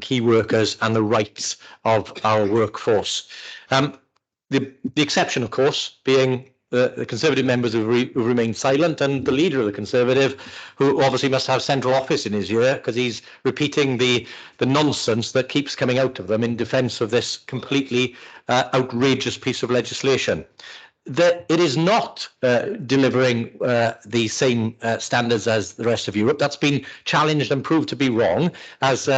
key workers and the rights of our workforce. The exception, of course, being the Conservative members who remained silent, and the leader of the Conservative, who obviously must have central office in his ear because he's repeating the nonsense that keeps coming out of them in defence of this completely outrageous piece of legislation. That it is not delivering the same standards as the rest of Europe. That's been challenged and proved to be wrong. As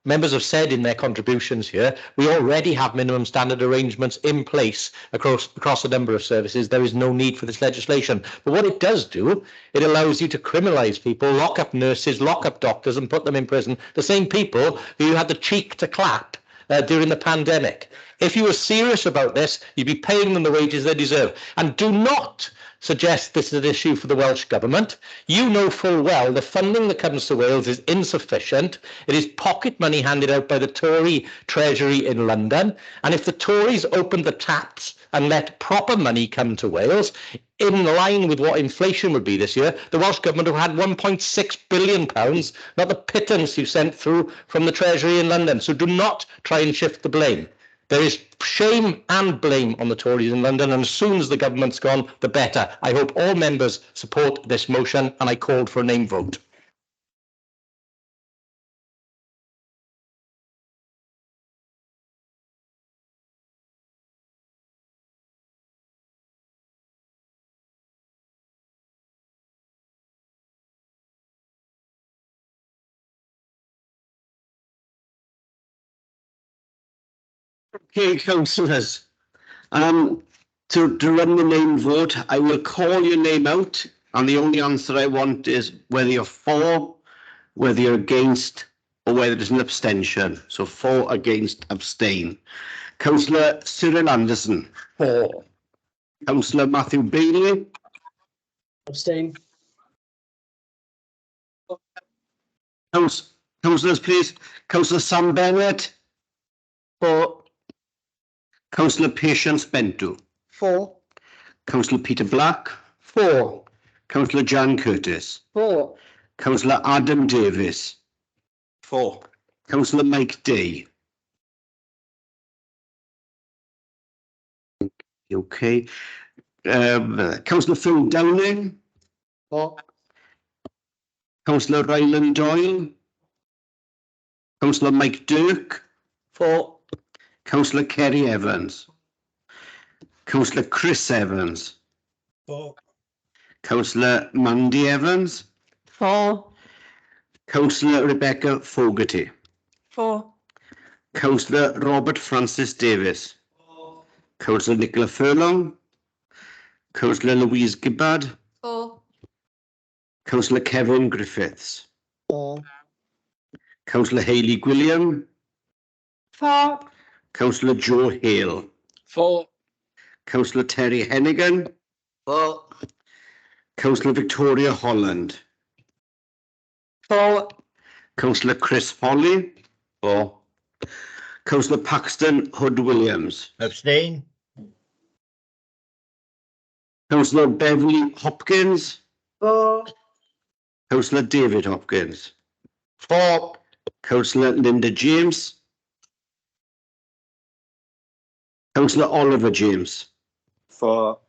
members have said in their contributions here, we already have minimum standard arrangements in place across a number of services. There is no need for this legislation. But what it does do, it allows you to criminalise people, lock up nurses, lock up doctors and put them in prison. The same people who you had the cheek to clap during the pandemic. If you were serious about this, you'd be paying them the wages they deserve. And do not suggests this is an issue for the Welsh Government. You know full well the funding that comes to Wales is insufficient. It is pocket money handed out by the Tory Treasury in London. And if the Tories opened the taps and let proper money come to Wales, in line with what inflation would be this year, the Welsh Government have had £1.6 billion, not the pittance you sent through from the Treasury in London. So do not try and shift the blame. There is shame and blame on the Tories in London, and as soon as the government's gone, the better. I hope all members support this motion, and I called for a name vote. Okay, councillors, to run the name vote, I will call your name out, and the only answer I want is whether you're for, whether you're against, or whether there's an abstention. So for, against, abstain. Councillor Cyril Anderson. For. Councillor Matthew Bailey. Abstain. Councillors, please. Councillor Sam Bennett. For. Councillor Patience Bento. For. Councillor Peter Black. For. Councillor Jan Curtis. For. Councillor Adam Davis. For. Councillor Mike Day. Okay. Councillor Phil Downing. For. Councillor Ryland Doyle. Councillor Mike Dirk. For. Councillor Kerry Evans. Councillor Chris Evans. For. Councillor Mandy Evans. For. Councillor Rebecca Fogarty. For. Councillor Robert Francis Davis. Councillor Nicola Furlong. Councillor Louise Gibbard. For. Councillor Kevin Griffiths. For. Councillor Hayley Gwilliam. For. Councillor Joe Hale. For. Councillor Terry Hennigan. For. Councillor Victoria Holland. For. Councillor Chris Holly. For. Councillor Paxton Hood Williams. Abstain. Councillor Beverly Hopkins. For. Councillor David Hopkins. For. Councillor Linda James. Councillor Oliver James. For.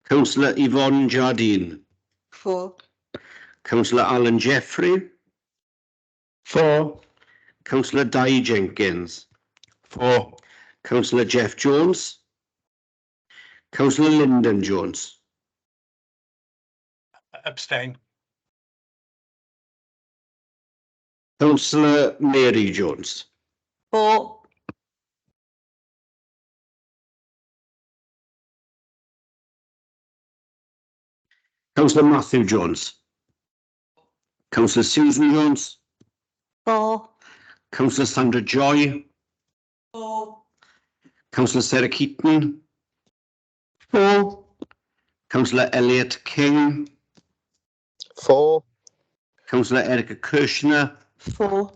Councillor Yvonne Jardine. For. Councillor Alan Jeffrey. For. Councillor Di Jenkins. For. Councillor Jeff Jones. Councillor Lyndon Jones. Abstain. Councillor Mary Jones. For. Councillor Matthew Jones. Councillor Susan Jones. For. Councillor Sandra Joy. For. Councillor Sarah Keaton. For. Councillor Elliot King. For. Councillor Erica Kirshner. For.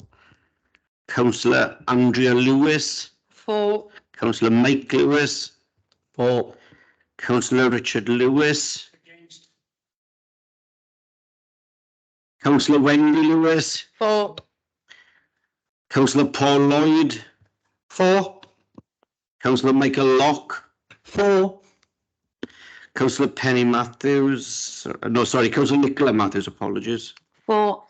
Councillor Andrea Lewis. For. Councillor Mike Lewis. For. Councillor Richard Lewis. Councillor Wendy Lewis. For. Councillor Paul Lloyd. For. Councillor Michael Locke. For. Councillor Penny Matthews. No, sorry, Councillor Nicola Matthews, apologies. For.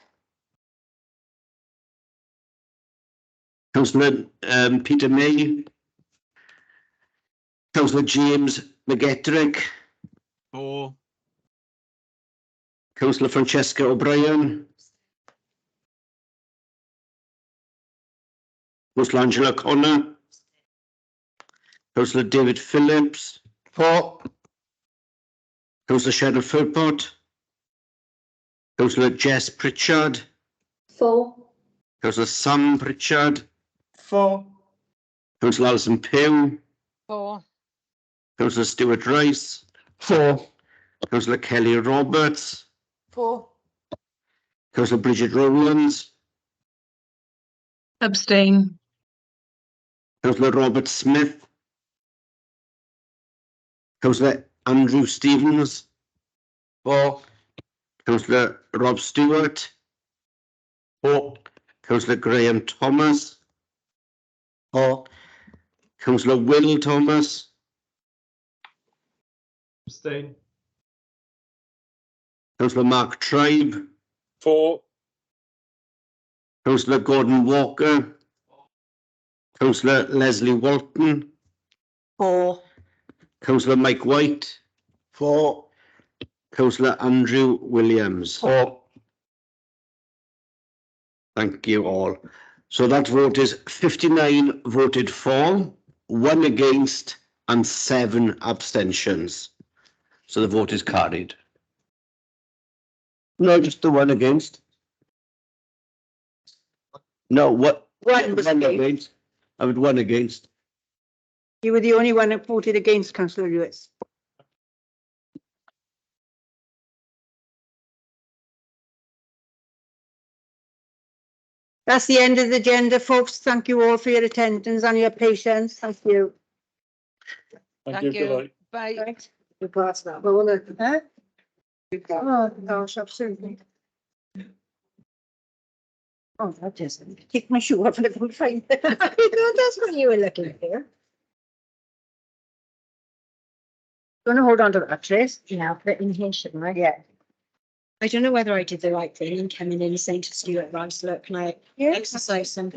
Councillor Peter May. Councillor James McGettrick. For. Councillor Francesca O'Brien. Councillor Angela Connor. Councillor David Phillips. For. Councillor Cheryl Philpott. Councillor Jess Pritchard. For. Councillor Sam Pritchard. For. Councillor Alison Pugh. For. Councillor Stuart Rice. For. Councillor Kelly Roberts, 4. Councillor Bridget Rowlands, Abstain. Councillor Robert Smith, Councillor Andrew Stevens, 4. Councillor Rob Stewart, 4. Councillor Graham Thomas, 4. Councillor Will Thomas, Abstain. Councillor Mark Tribe, 4. Councillor Gordon Walker, Councillor Leslie Walton, 4. Councillor Mike White, 4. Councillor Andrew Williams. 4. Thank you all. So that vote is 59 voted for, 1 against and 7 abstentions. So the vote is carried. No, just the 1 against. No, what? One was against. I would 1 against. You were the only one that voted against, councillor Lewis. That's the end of the agenda, folks. Thank you all for your attendance and your patience. Thank you. Thank you. Bye. Right. We pass that. Well, huh? Oh, gosh, absolutely. Oh, that doesn't. Take my shoe off and I can find it. No, that's what you were looking for. Gonna hold on to that, Trace. Yeah, put it in here, shouldn't I? Yeah. I don't know whether I did the right thing in coming in and saying to Stuart Rice, look, can I exercise some